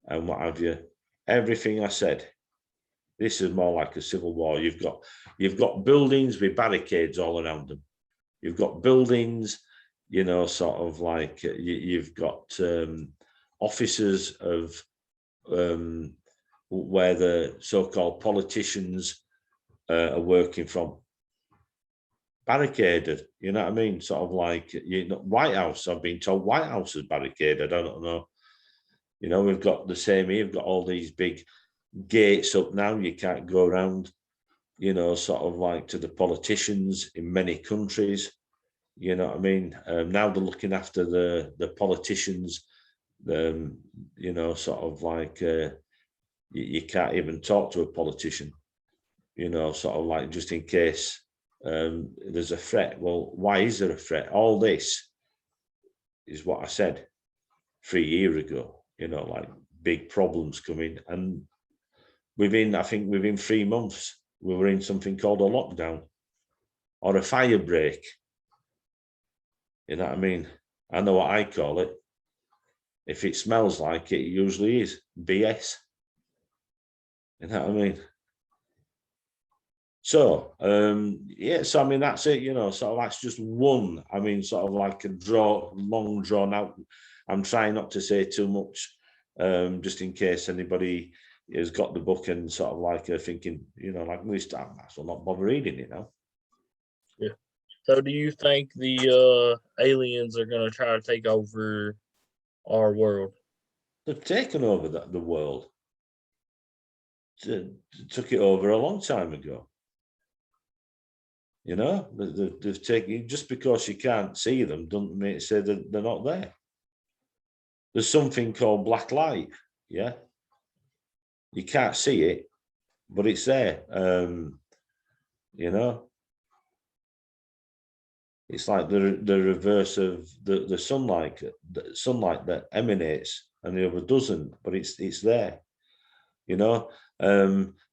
and what have you. Everything I said, this is more like a civil war. You've got buildings with barricades all around them. You've got buildings, sort of like you've got offices of where the so-called politicians are working from. Barricaded, you know what I mean? Sort of like, White House, I've been told White House is barricaded. I don't know. We've got the same here. We've got all these big gates up now. You can't go around, sort of like to the politicians in many countries. You know what I mean? Now they're looking after the politicians. Sort of like you can't even talk to a politician. Sort of like just in case there's a threat. Well, why is there a threat? All this is what I said 3 years ago. Like big problems coming, and within 3 months we were in something called a lockdown or a fire break. You know what I mean? I know what I call it. If it smells like it, it usually is BS. You know what I mean? So, so I mean, that's it, sort of that's just one, I mean, sort of like a long drawn out. I'm trying not to say too much, just in case anybody has got the book and sort of like thinking, like we start, so not bother reading it now. Yeah. So do you think the aliens are going to try to take over our world? They've taken over the world. Took it over a long time ago. They've taken, just because you can't see them doesn't mean say that they're not there. There's something called black light. Yeah, you can't see it, but it's there. It's like the reverse of the sunlight that emanates, and the other doesn't, but it's there.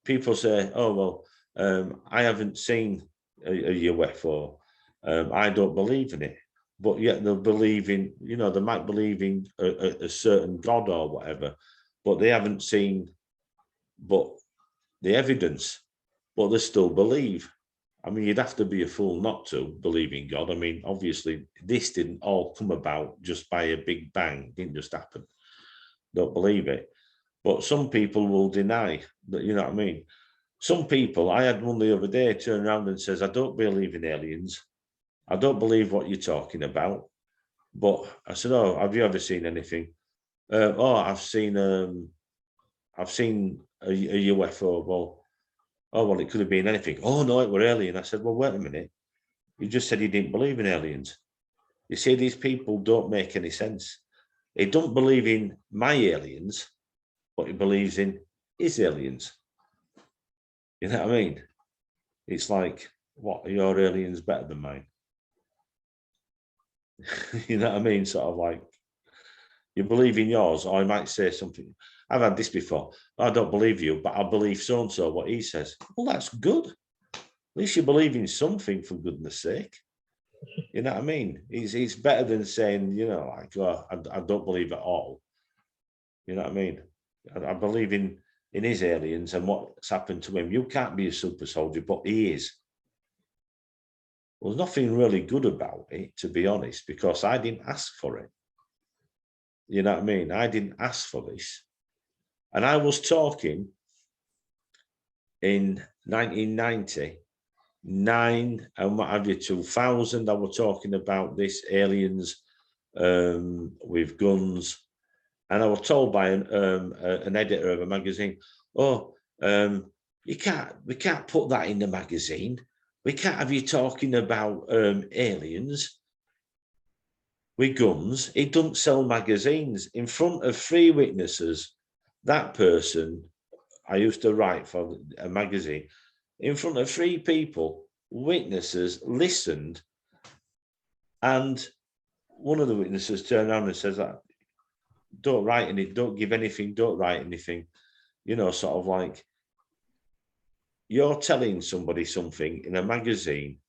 People say, oh well, I haven't seen a UFO. I don't believe in it. but yet they'll believe in, they might believe in a certain God or whatever, but they haven't seen but the evidence, but they still believe. I mean, you'd have to be a fool not to believe in God. I mean, obviously, this didn't all come about just by a big bang. It didn't just happen. Don't believe it. But some people will deny that, you know what I mean? Some people, I had one the other day turn around and says, I don't believe in aliens. I don't believe what you're talking about. But I said, oh, have you ever seen anything? Oh, I've seen a UFO. Well, it could have been anything. Oh, no, it were alien. I said, well, wait a minute. You just said you didn't believe in aliens. You see, these people don't make any sense. He don't believe in my aliens, but he believes in his aliens. You know what I mean? It's like, what, are your aliens better than mine? You know what I mean? Sort of like, you believe in yours, or I might say something. I've had this before. I don't believe you, but I believe so-and-so, what he says. Well, that's good. At least you believe in something, for goodness sake. You know what I mean? It's better than saying, like, oh, I don't believe at all. You know what I mean? I believe in his aliens and what's happened to him. You can't be a super soldier, but he is. Well, there's nothing really good about it, to be honest, because I didn't ask for it. You know what I mean? I didn't ask for this. And I was talking in 1999 and what have you, 2000, I was talking about this aliens with guns. And I was told by an editor of a magazine, oh, we can't put that in the magazine. We can't have you talking about aliens with guns. It doesn't sell magazines. In front of 3 witnesses, that person, I used to write for a magazine, in front of 3 people, witnesses listened, and one of the witnesses turned around and says, don't write anything, don't give anything, don't write anything. Sort of like, you're telling somebody something in a magazine,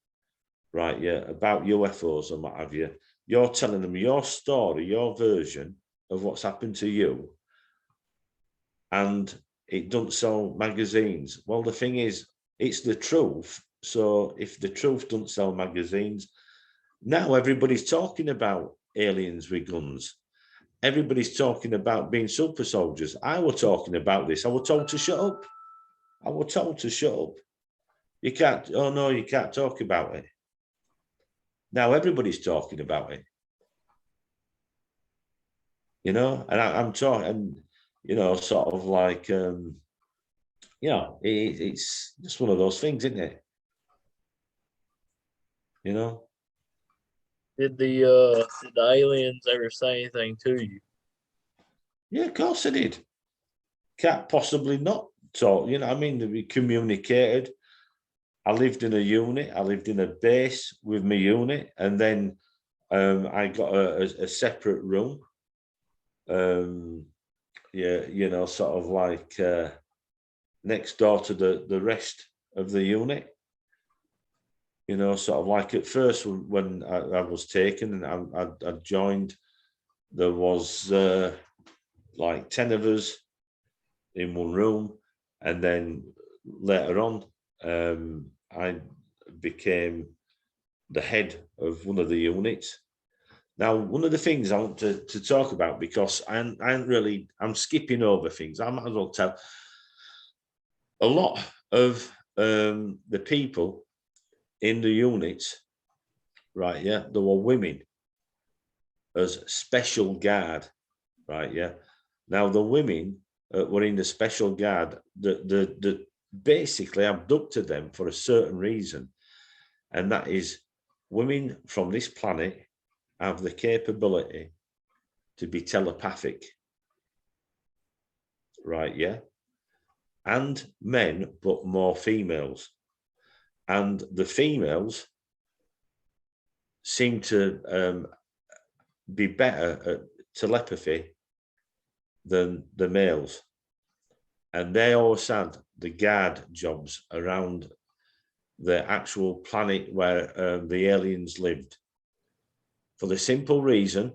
right, yeah, about UFOs and what have you. You're telling them your story, your version of what's happened to you, and it doesn't sell magazines. Well, the thing is, it's the truth. So if the truth doesn't sell magazines, now everybody's talking about aliens with guns. Everybody's talking about being super soldiers. I was talking about this. I was told to shut up. I was told to shut up. You can't, oh no, you can't talk about it. Now everybody's talking about it. And I'm talking, sort of like, it's just one of those things, isn't it? Did the aliens ever say anything to you? Yeah, of course I did. Can't possibly not talk. I mean, we communicated. I lived in a unit. I lived in a base with my unit, and then I got a separate room. Sort of like next door to the rest of the unit. Sort of like at first when I was taken and I joined, there was like 10 of us in one room, and then later on I became the head of one of the units. Now, one of the things I want to talk about, because I'm skipping over things, I might as well tell. A lot of the people in the units, right, yeah, there were women as special guard, right, yeah. Now, the women were in the special guard that basically abducted them for a certain reason, and that is, women from this planet have the capability to be telepathic, right, yeah, and men, but more females. And the females seem to be better at telepathy than the males. And they always had the guard jobs around the actual planet where the aliens lived. for the simple reason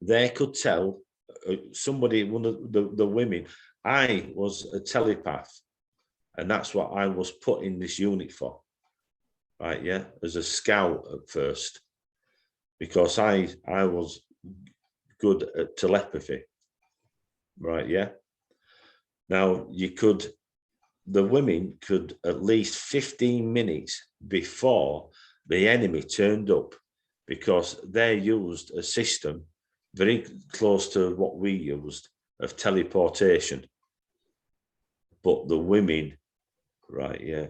they could tell somebody, one of the women, I was a telepath, and that's what I was put in this unit for, right? Yeah, as a scout at first, because I was good at telepathy, right? Yeah. Now the women could at least 15 minutes before the enemy turned up, because they used a system very close to what we used of teleportation. But the women, right, yeah,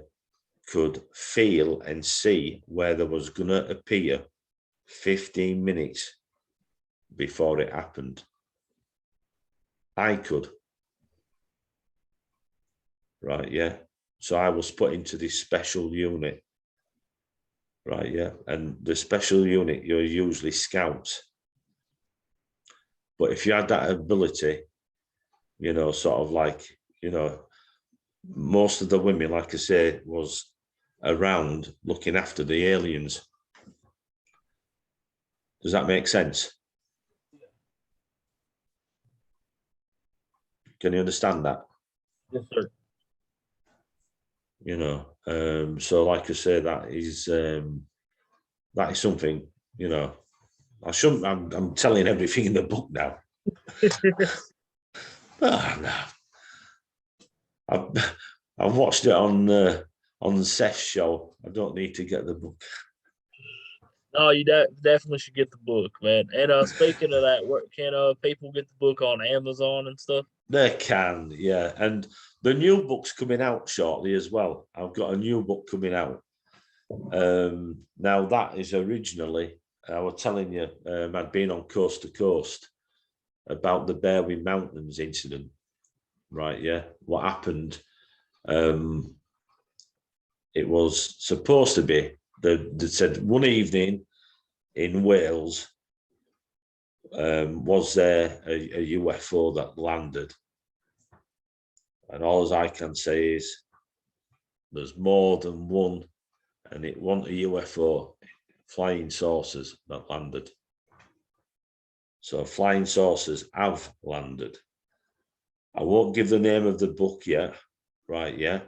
could feel and see where there was going to appear 15 minutes before it happened. I could. Right, yeah. So I was put into this special unit. Right, yeah. And the special unit, you're usually scouts. But if you had that ability, you know, sort of like, you know, most of the women, like I say, was around looking after the aliens. Does that make sense? Can you understand that? Yes, sir. You know, so like I say, that is something, you know, I shouldn't, I'm telling everything in the book now. Oh, no. I've watched it on Seth's show. I don't need to get the book. No, you definitely should get the book, man. And speaking of that, where can people get the book on Amazon and stuff? They can, yeah. And the new book's coming out shortly as well. I've got a new book coming out. Now that is originally, I was telling you, I'd been on Coast to Coast about the Berwyn Mountains incident, right? Yeah, what happened? It was supposed to be, they said one evening in Wales, was there a UFO that landed? And all I can say is there's more than one, and it wasn't a UFO, flying saucers that landed. So flying saucers have landed. I won't give the name of the book yet, right? Yeah,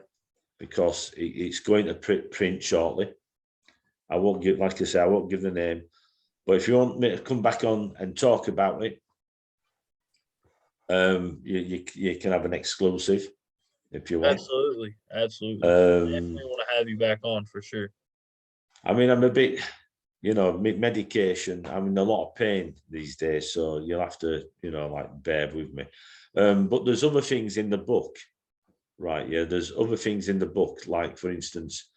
because it's going to print shortly. I won't give, like I say, I won't give the name. But if you want me to come back on and talk about it, you can have an exclusive if you want. Absolutely, absolutely. Definitely want to have you back on for sure. I mean, I'm a bit, you know, medication. I'm in a lot of pain these days, so you'll have to, you know, like bear with me. But there's other things in the book, right? Yeah, there's other things in the book, like for instance,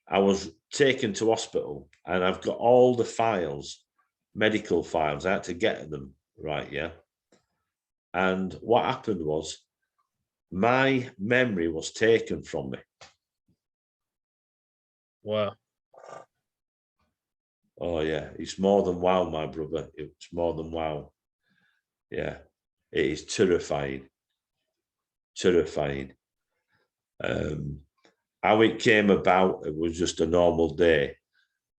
I was taken to hospital and I've got all the files, medical files. I had to get them, right? Yeah. And what happened was my memory was taken from me. Wow. Oh yeah, it's more than wow, my brother. It's more than wow. Yeah, it is terrifying. Terrifying. How it came about, it was just a normal day,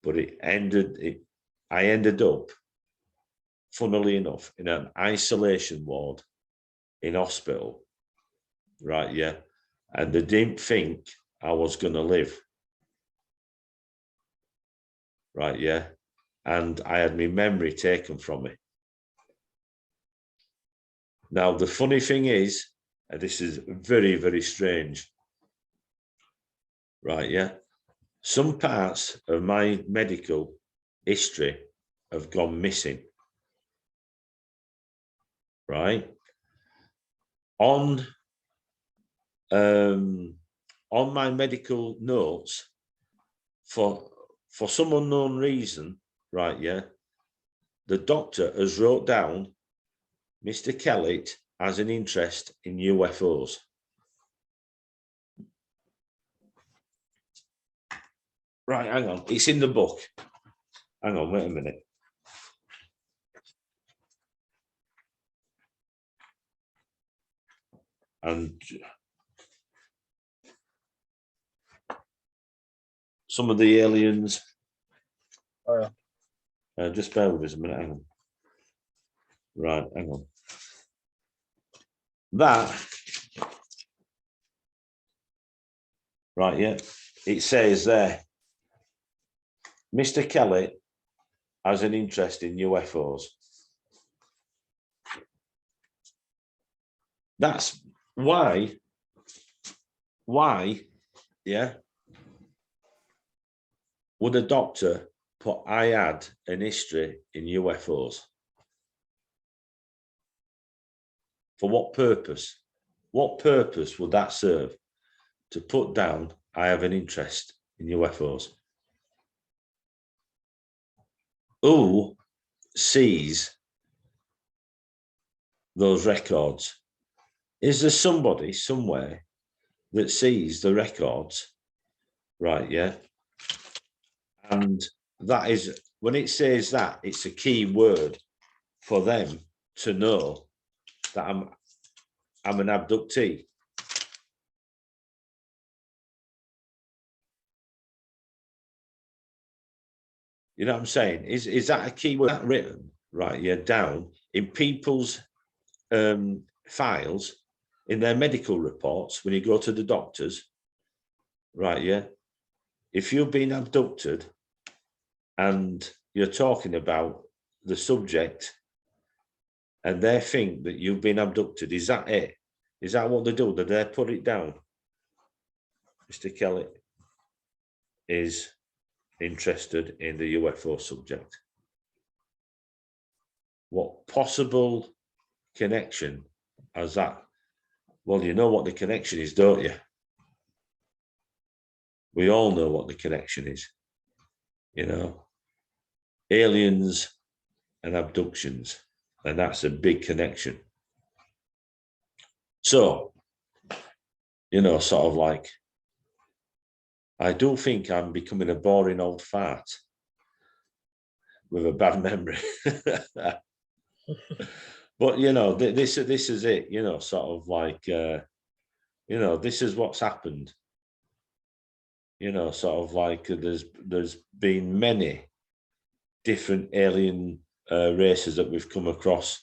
but I ended up, funnily enough, in an isolation ward in hospital. Right, yeah. And they didn't think I was gonna live. Right, yeah. And I had my memory taken from me. Now, the funny thing is, and this is very, very strange, right? Yeah. Some parts of my medical history have gone missing, right? On my medical notes, for some unknown reason, right? Yeah. The doctor has wrote down Mr. Kellett has an interest in UFOs. Right, hang on. It's in the book. Hang on, wait a minute. And some of the aliens. Oh, yeah. Just bear with us a minute. Hang on. Right, hang on. That, right, yeah, it says there, Mr. Kellett has an interest in UFOs. That's why, yeah, would a doctor put I had an history in UFOs? For what purpose? What purpose would that serve? To put down, I have an interest in UFOs. Who sees those records? Is there somebody somewhere that sees the records? Right, yeah. And that is, when it says that, it's a key word for them to know that I'm an abductee. You know what I'm saying? Is that a key word that written, right, yeah, down in people's files, in their medical reports, when you go to the doctors, right, yeah? If you've been abducted and you're talking about the subject and they think that you've been abducted, is that it? Is that what they do? Do they put it down? Mr. Kellett is interested in the UFO subject. What possible connection has that? Well, you know what the connection is, don't you? We all know what the connection is. You know, aliens and abductions, and that's a big connection. So, you know, sort of like, I do think I'm becoming a boring old fart with a bad memory. But, you know, this is it, you know, sort of like, you know, this is what's happened. You know, sort of like there's been many different alien races that we've come across.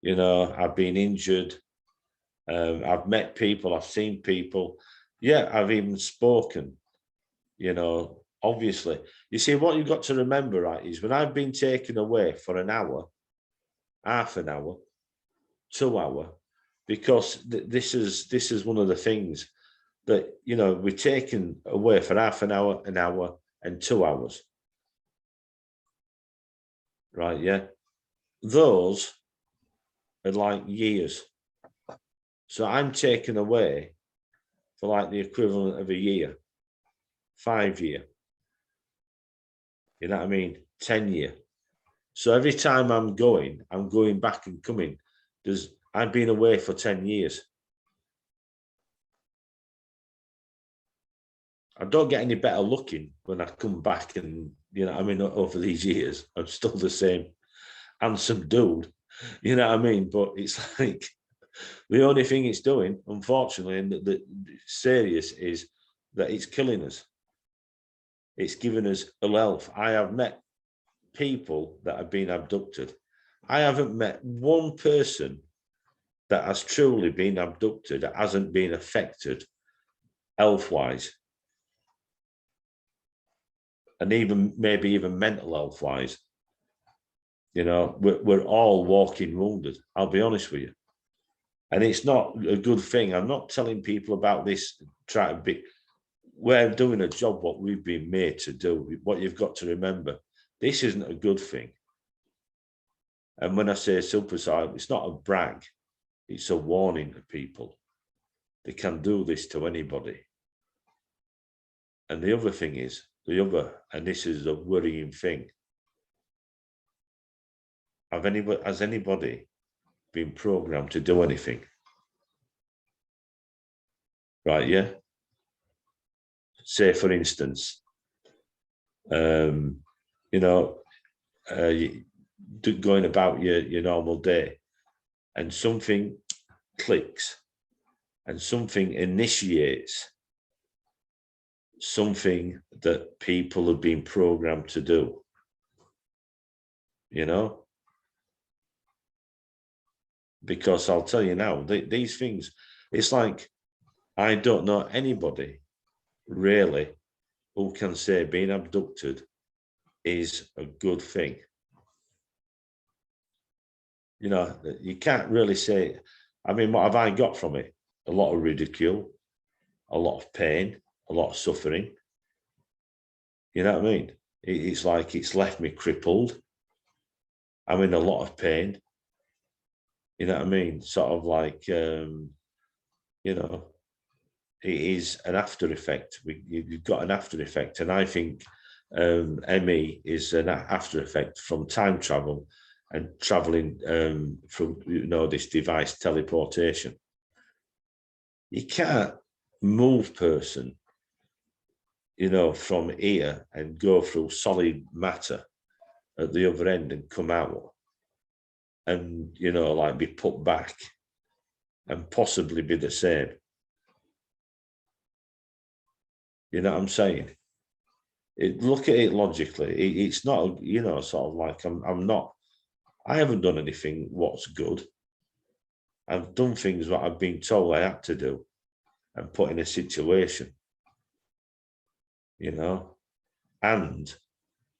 You know, I've been injured. I've met people. I've seen people. Yeah, I've even spoken. You know, obviously. You see, what you've got to remember, right, is when I've been taken away for an hour, half an hour, 2 hours, because this is one of the things that, you know, we're taken away for half an hour, and 2 hours. Right, yeah. Those are like years. So I'm taken away for like the equivalent of a year, 5 year. You know what I mean? 10 year. So every time I'm going back and coming. I've been away for 10 years. I don't get any better looking when I come back, and, you know what I mean, over these years, I'm still the same handsome dude. You know what I mean? But it's like, the only thing it's doing, unfortunately, and the serious, is that it's killing us. It's given us ill health. I have met people that have been abducted. I haven't met one person that has truly been abducted that hasn't been affected health-wise, and even maybe even mental health-wise. You know, we're all walking wounded. I'll be honest with you. And it's not a good thing. I'm not telling people about this, try to be, we're doing a job what we've been made to do. What you've got to remember, this isn't a good thing. And when I say suicide, it's not a brag, it's a warning to people. They can do this to anybody. And the other thing is, and this is a worrying thing, has anybody been programmed to do anything? Right, yeah? Say, for instance, you know, going about your normal day, and something clicks and something initiates something that people have been programmed to do. you know, because I'll tell you now, these things, it's like, I don't know anybody really who can say being abducted is a good thing. You know, you can't really say, I mean, what have I got from it? A lot of ridicule, a lot of pain, a lot of suffering. You know what I mean? It's like it's left me crippled. I'm in a lot of pain. You know what I mean? Sort of like, you know, it is an after effect. You've got an after effect. And I think ME is an after effect from time travel and traveling through, you know, this device teleportation. You can't move person, you know, from here and go through solid matter at the other end and come out and, you know, like be put back and possibly be the same. You know what I'm saying? Look at it logically. It's not, you know, sort of like I haven't done anything what's good. I've done things that I've been told I had to do and put in a situation, you know, and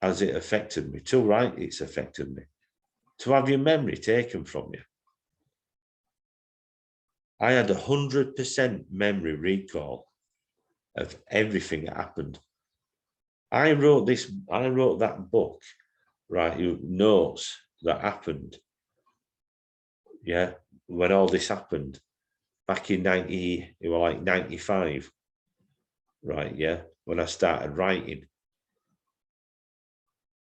has it affected me? Too right, it's affected me. To have your memory taken from you. I had 100% memory recall of everything that happened. I wrote that book, right? Notes that happened. Yeah, when all this happened back in 95, right? Yeah, when I started writing,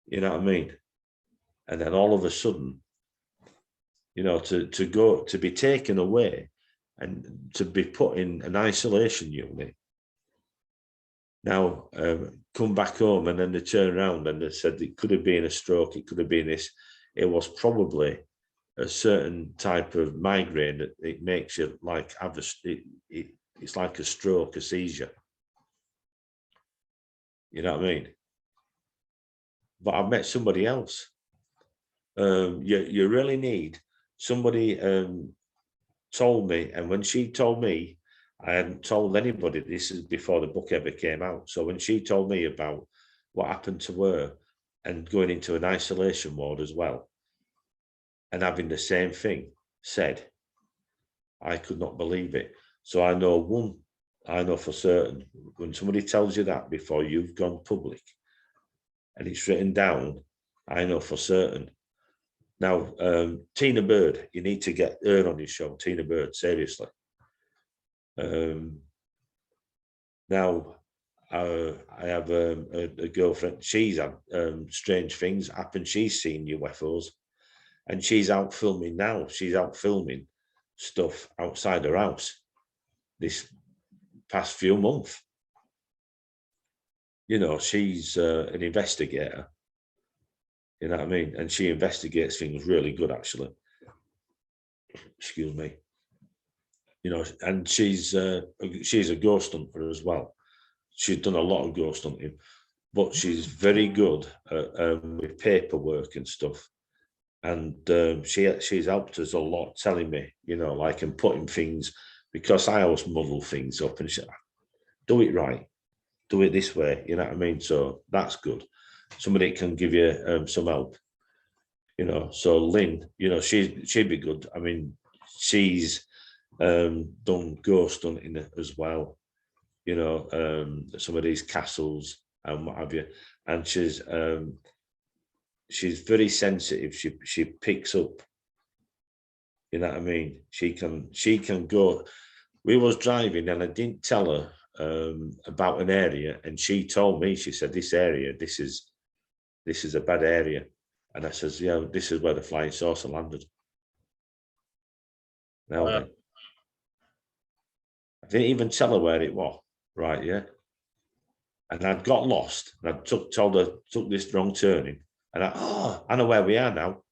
you know what I mean? And then all of a sudden, you know, to be taken away and to be put in an isolation unit. Now, come back home, and then they turn around and they said it could have been a stroke, it could have been this. It was probably a certain type of migraine that it makes you like have it's like a stroke, a seizure. You know what I mean? But I've met somebody else. You really need somebody told me, and when she told me, I hadn't told anybody. This is before the book ever came out. So when she told me about what happened to her and going into an isolation ward as well, and having the same thing said, I could not believe it. So I know for certain, when somebody tells you that before you've gone public and it's written down, I know for certain. Now, Tina Bird, you need to get her on your show, Tina Bird, seriously. Now, I have a girlfriend. She's had strange things happen. She's seen UFOs, and she's out filming now. She's out filming stuff outside her house this past few months. You know, she's an investigator. You know what I mean? And she investigates things really good, actually. Excuse me. You know, and she's a ghost hunter as well. She's done a lot of ghost hunting, but she's very good with paperwork and stuff. And she's helped us a lot, telling me, you know, like, and putting things, because I always muddle things up, and she said, do it right, do it this way, you know what I mean? So that's good. Somebody can give you some help, you know. So Lynn, you know, she'd be good. I mean, she's done ghost hunting as well, you know, some of these castles and what have you. And she's very sensitive. She picks up, you know what I mean? She can go. We was driving and I didn't tell her about an area, and she told me, she said, this area, this is a bad area. And I says, yeah, this is where the flying saucer landed. Now then, I didn't even tell her where it was, right? Yeah. And I'd got lost, and I told her, took this wrong turning, and I know where we are now.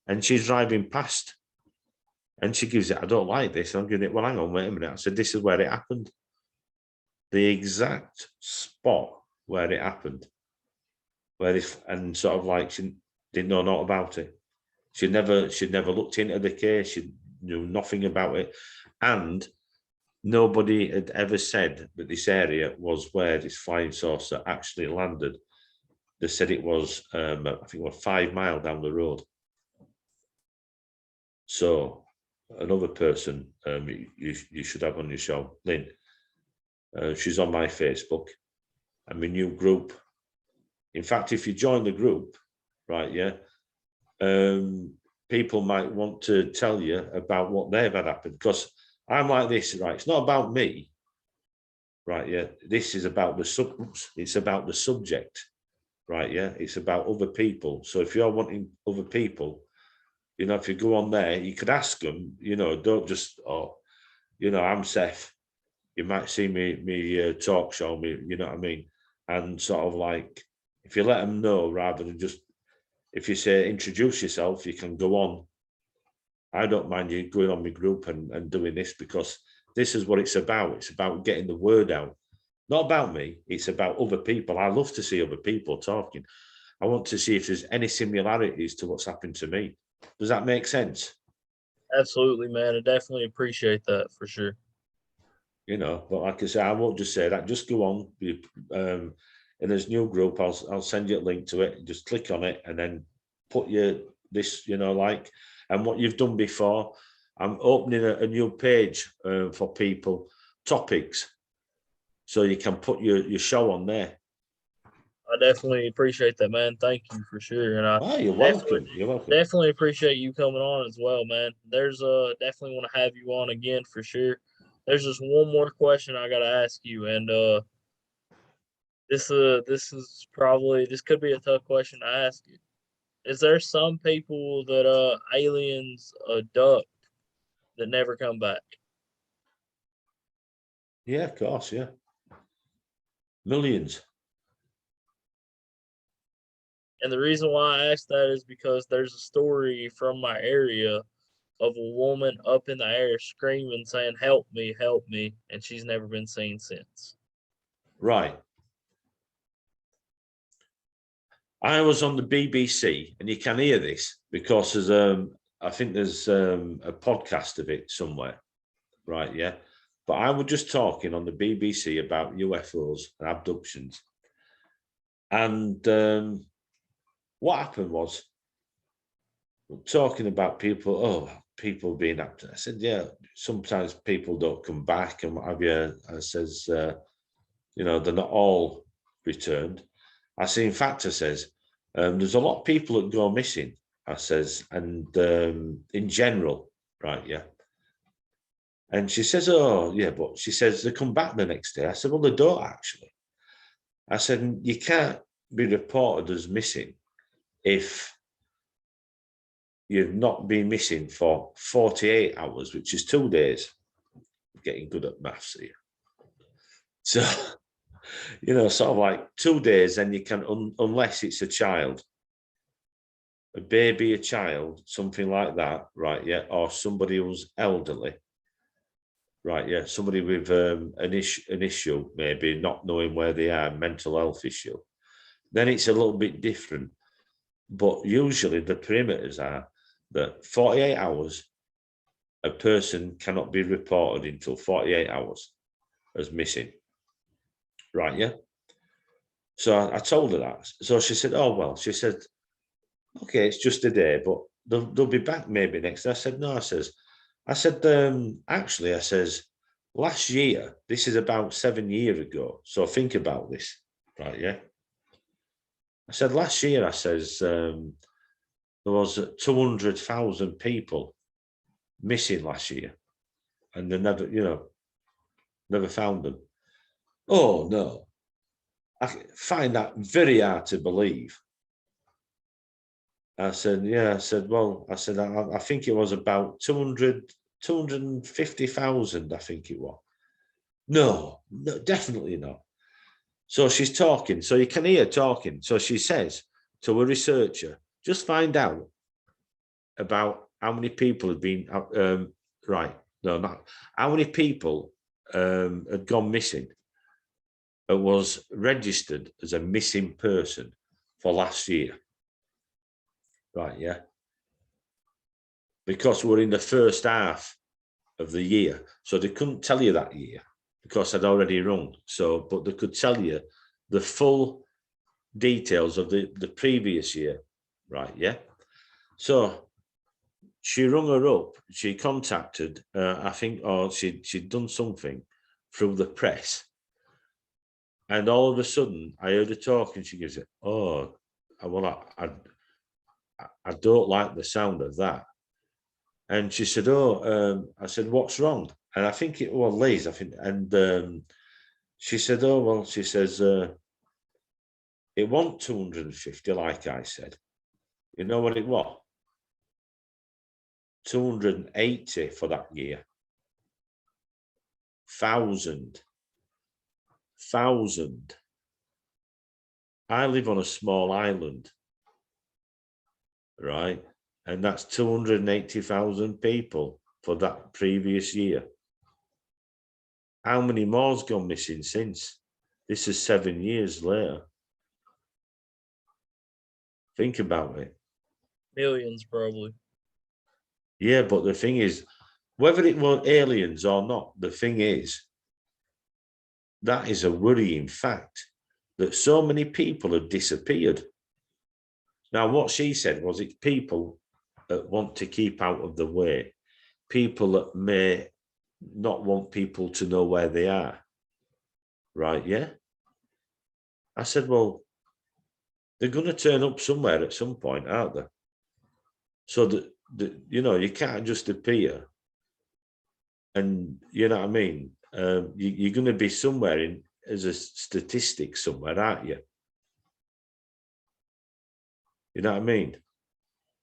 And she's driving past, and she gives it, I don't like this. I'm giving it, well, hang on, wait a minute. I said, this is where it happened. The exact spot where it happened. Where this, and sort of like, Didn't know naught about it. She'd never looked into the case. She knew nothing about it. And nobody had ever said that this area was where this flying saucer actually landed. They said it was, I think it was 5 miles down the road. So another person you should have on your show, Lynn. She's on my Facebook. And my new group. In fact, if you join the group, right, yeah, people might want to tell you about what they've had happen, because I'm like this, right? It's not about me, right? Yeah, this is about it's about the subject, right? Yeah, it's about other people. So if you're wanting other people, you know, if you go on there, you could ask them, you know, don't just, oh, you know, I'm Seth. You might see me talk show me, you know what I mean? And sort of like, if you let them know, rather than just, if you say introduce yourself, you can go on. I don't mind you going on my group and doing this, because this is what it's about. It's about getting the word out. Not about me, it's about other people. I love to see other people talking. I want to see if there's any similarities to what's happened to me. Does that make sense? Absolutely, man. I definitely appreciate that for sure. You know, but like I say, I won't just say that. Just go on. In this new group, I'll send you a link to it. Just click on it and then put your this, you know, like, and what you've done before. I'm opening a new page for people, topics, so you can put your show on there. I definitely appreciate that, man. Thank you for sure. And I Oh, you're definitely welcome. You're welcome. definitely appreciate you coming on as well, man. There's definitely want to have you on again for sure. There's just one more question I gotta ask you, and this could be a tough question to ask you. Is there some people that aliens abduct that never come back? Yeah, of course. Yeah, millions. And the reason why I ask that is because there's a story from my area of a woman up in the air screaming, saying, help me," and she's never been seen since. Right. I was on the BBC, and you can hear this because there's I think there's a podcast of it somewhere, right? Yeah, but I was just talking on the BBC about UFOs and abductions, and what happened was talking about people. Oh, people being abducted. I said, yeah, sometimes people don't come back, and what have you. I says, you know, they're not all returned. I say, in fact, I says, there's a lot of people that go missing. I says, and in general, right, yeah. And she says, oh, yeah, but she says they come back the next day. I said, well, they don't actually. I said, you can't be reported as missing if you've not been missing for 48 hours, which is 2 days. I'm getting good at maths here. So, you know, sort of like 2 days, then you can, unless it's a child, a baby, a child, something like that, right? Yeah, or somebody who's elderly, right? Yeah, somebody with an issue, maybe not knowing where they are, mental health issue. Then it's a little bit different, but usually the perimeters are that 48 hours, a person cannot be reported until 48 hours as missing, right? Yeah. So I told her that. So she said, "Oh well," she said, "Okay, it's just a day, but they'll be back maybe next day." I said, "No," I said, actually, I says, last year, this is about 7 years ago. So think about this, right? Yeah. I said, last year, I says, there was 200,000 people missing last year, and they never, you know, never found them. Oh no, I find that very hard to believe. I said, yeah, I said, well, I said, I think it was about 250,000, I think it was. No, definitely not. So she's talking, so you can hear her talking. So she says to a researcher, just find out about how many people have been, right, no, not, how many people had gone missing. It was registered as a missing person for last year. right? Yeah, because we're in the first half of the year, so they couldn't tell you that year because I'd already rung. So, but they could tell you the full details of the previous year, right? Yeah. So she rung her up. She contacted, I think, or she'd done something through the press, and all of a sudden I heard her talk, and she goes, "Oh, well, I don't like the sound of that." And she said, "Oh," I said, "What's wrong?" And I think it was Liz, I think, and she said, "Oh, well," she says, "it wasn't 250, like I said. You know what it was? 280 for that year. Thousand. I live on a small island, right? And that's 280,000 people for that previous year. How many more's gone missing since? This is 7 years later. Think about it. Millions, probably. Yeah, but the thing is, whether it were aliens or not, the thing is, that is a worrying fact that so many people have disappeared. Now, what she said was it's people that want to keep out of the way, people that may not want people to know where they are. Right, yeah? I said, well, they're going to turn up somewhere at some point, aren't they? So that, you can't just appear. And you know what I mean? You're going to be somewhere in as a statistic somewhere, aren't you? You know what I mean?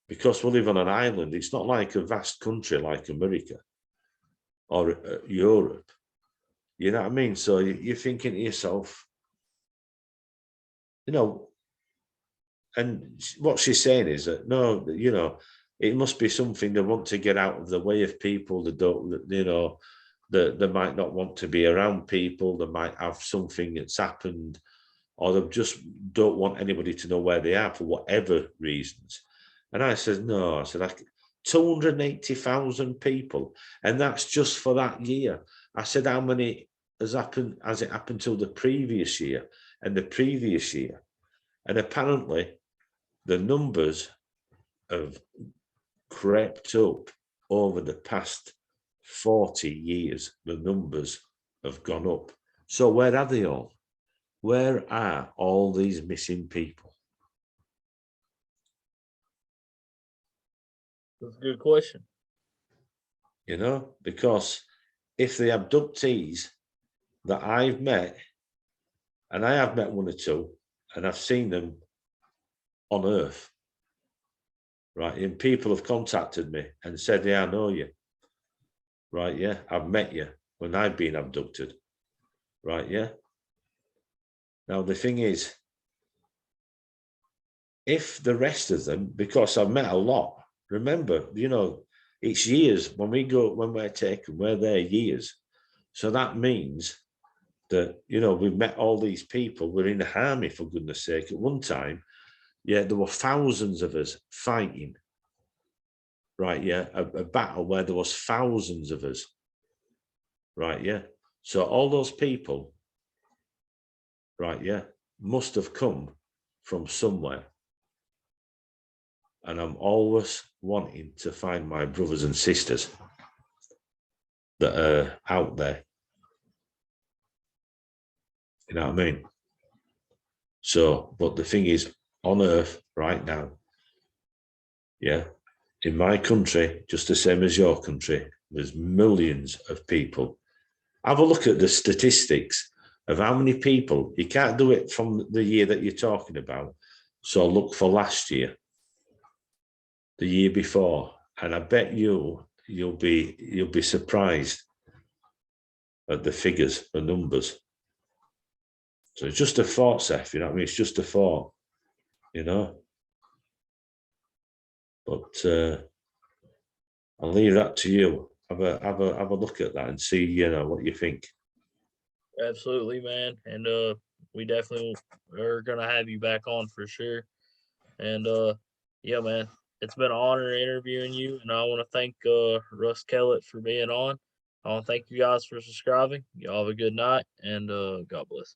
Because we live on an island, it's not like a vast country like America or Europe. You know what I mean? So you're thinking to yourself, and what she's saying is that no, it must be something they want to get out of the way of people that don't, that they might not want to be around people. They might have something that's happened, or they just don't want anybody to know where they are for whatever reasons. And I said, no, I said, 280,000 people, and that's just for that year. I said, how many has it happened till the previous year and the previous year? And apparently the numbers have crept up over the past 40 years. The numbers have gone up. So where are they all? Where are all these missing people? That's a good question. Because if the abductees that I've met, and I have met one or two, and I've seen them on Earth, right? And people have contacted me and said, yeah, I know you. Right, yeah, I've met you when I've been abducted. Right, yeah. Now, the thing is, if the rest of them, because I've met a lot, remember, it's years when we're taken, we're there years. So that means that, we've met all these people. We're in the army, for goodness sake. At one time, yeah, there were thousands of us fighting. Right, yeah, a battle where there was thousands of us. Right, yeah. So all those people, right, yeah, must have come from somewhere. And I'm always wanting to find my brothers and sisters that are out there. You know what I mean? So, but the thing is, on Earth right now, yeah, in my country, just the same as your country, there's millions of people. Have a look at the statistics of how many people. You can't do it from the year that you're talking about. So look for last year, the year before, and I bet you'll be surprised at the figures, the numbers. So it's just a thought, Seth. You know what I mean? It's just a thought. But I'll leave that to you. Have a look at that and see what you think. Absolutely, man. And we definitely are gonna have you back on for sure. And Yeah, man. It's been an honor interviewing you, and I want to thank Russ Kellett for being on. I want to thank you guys for subscribing. Y'all have a good night, and God bless.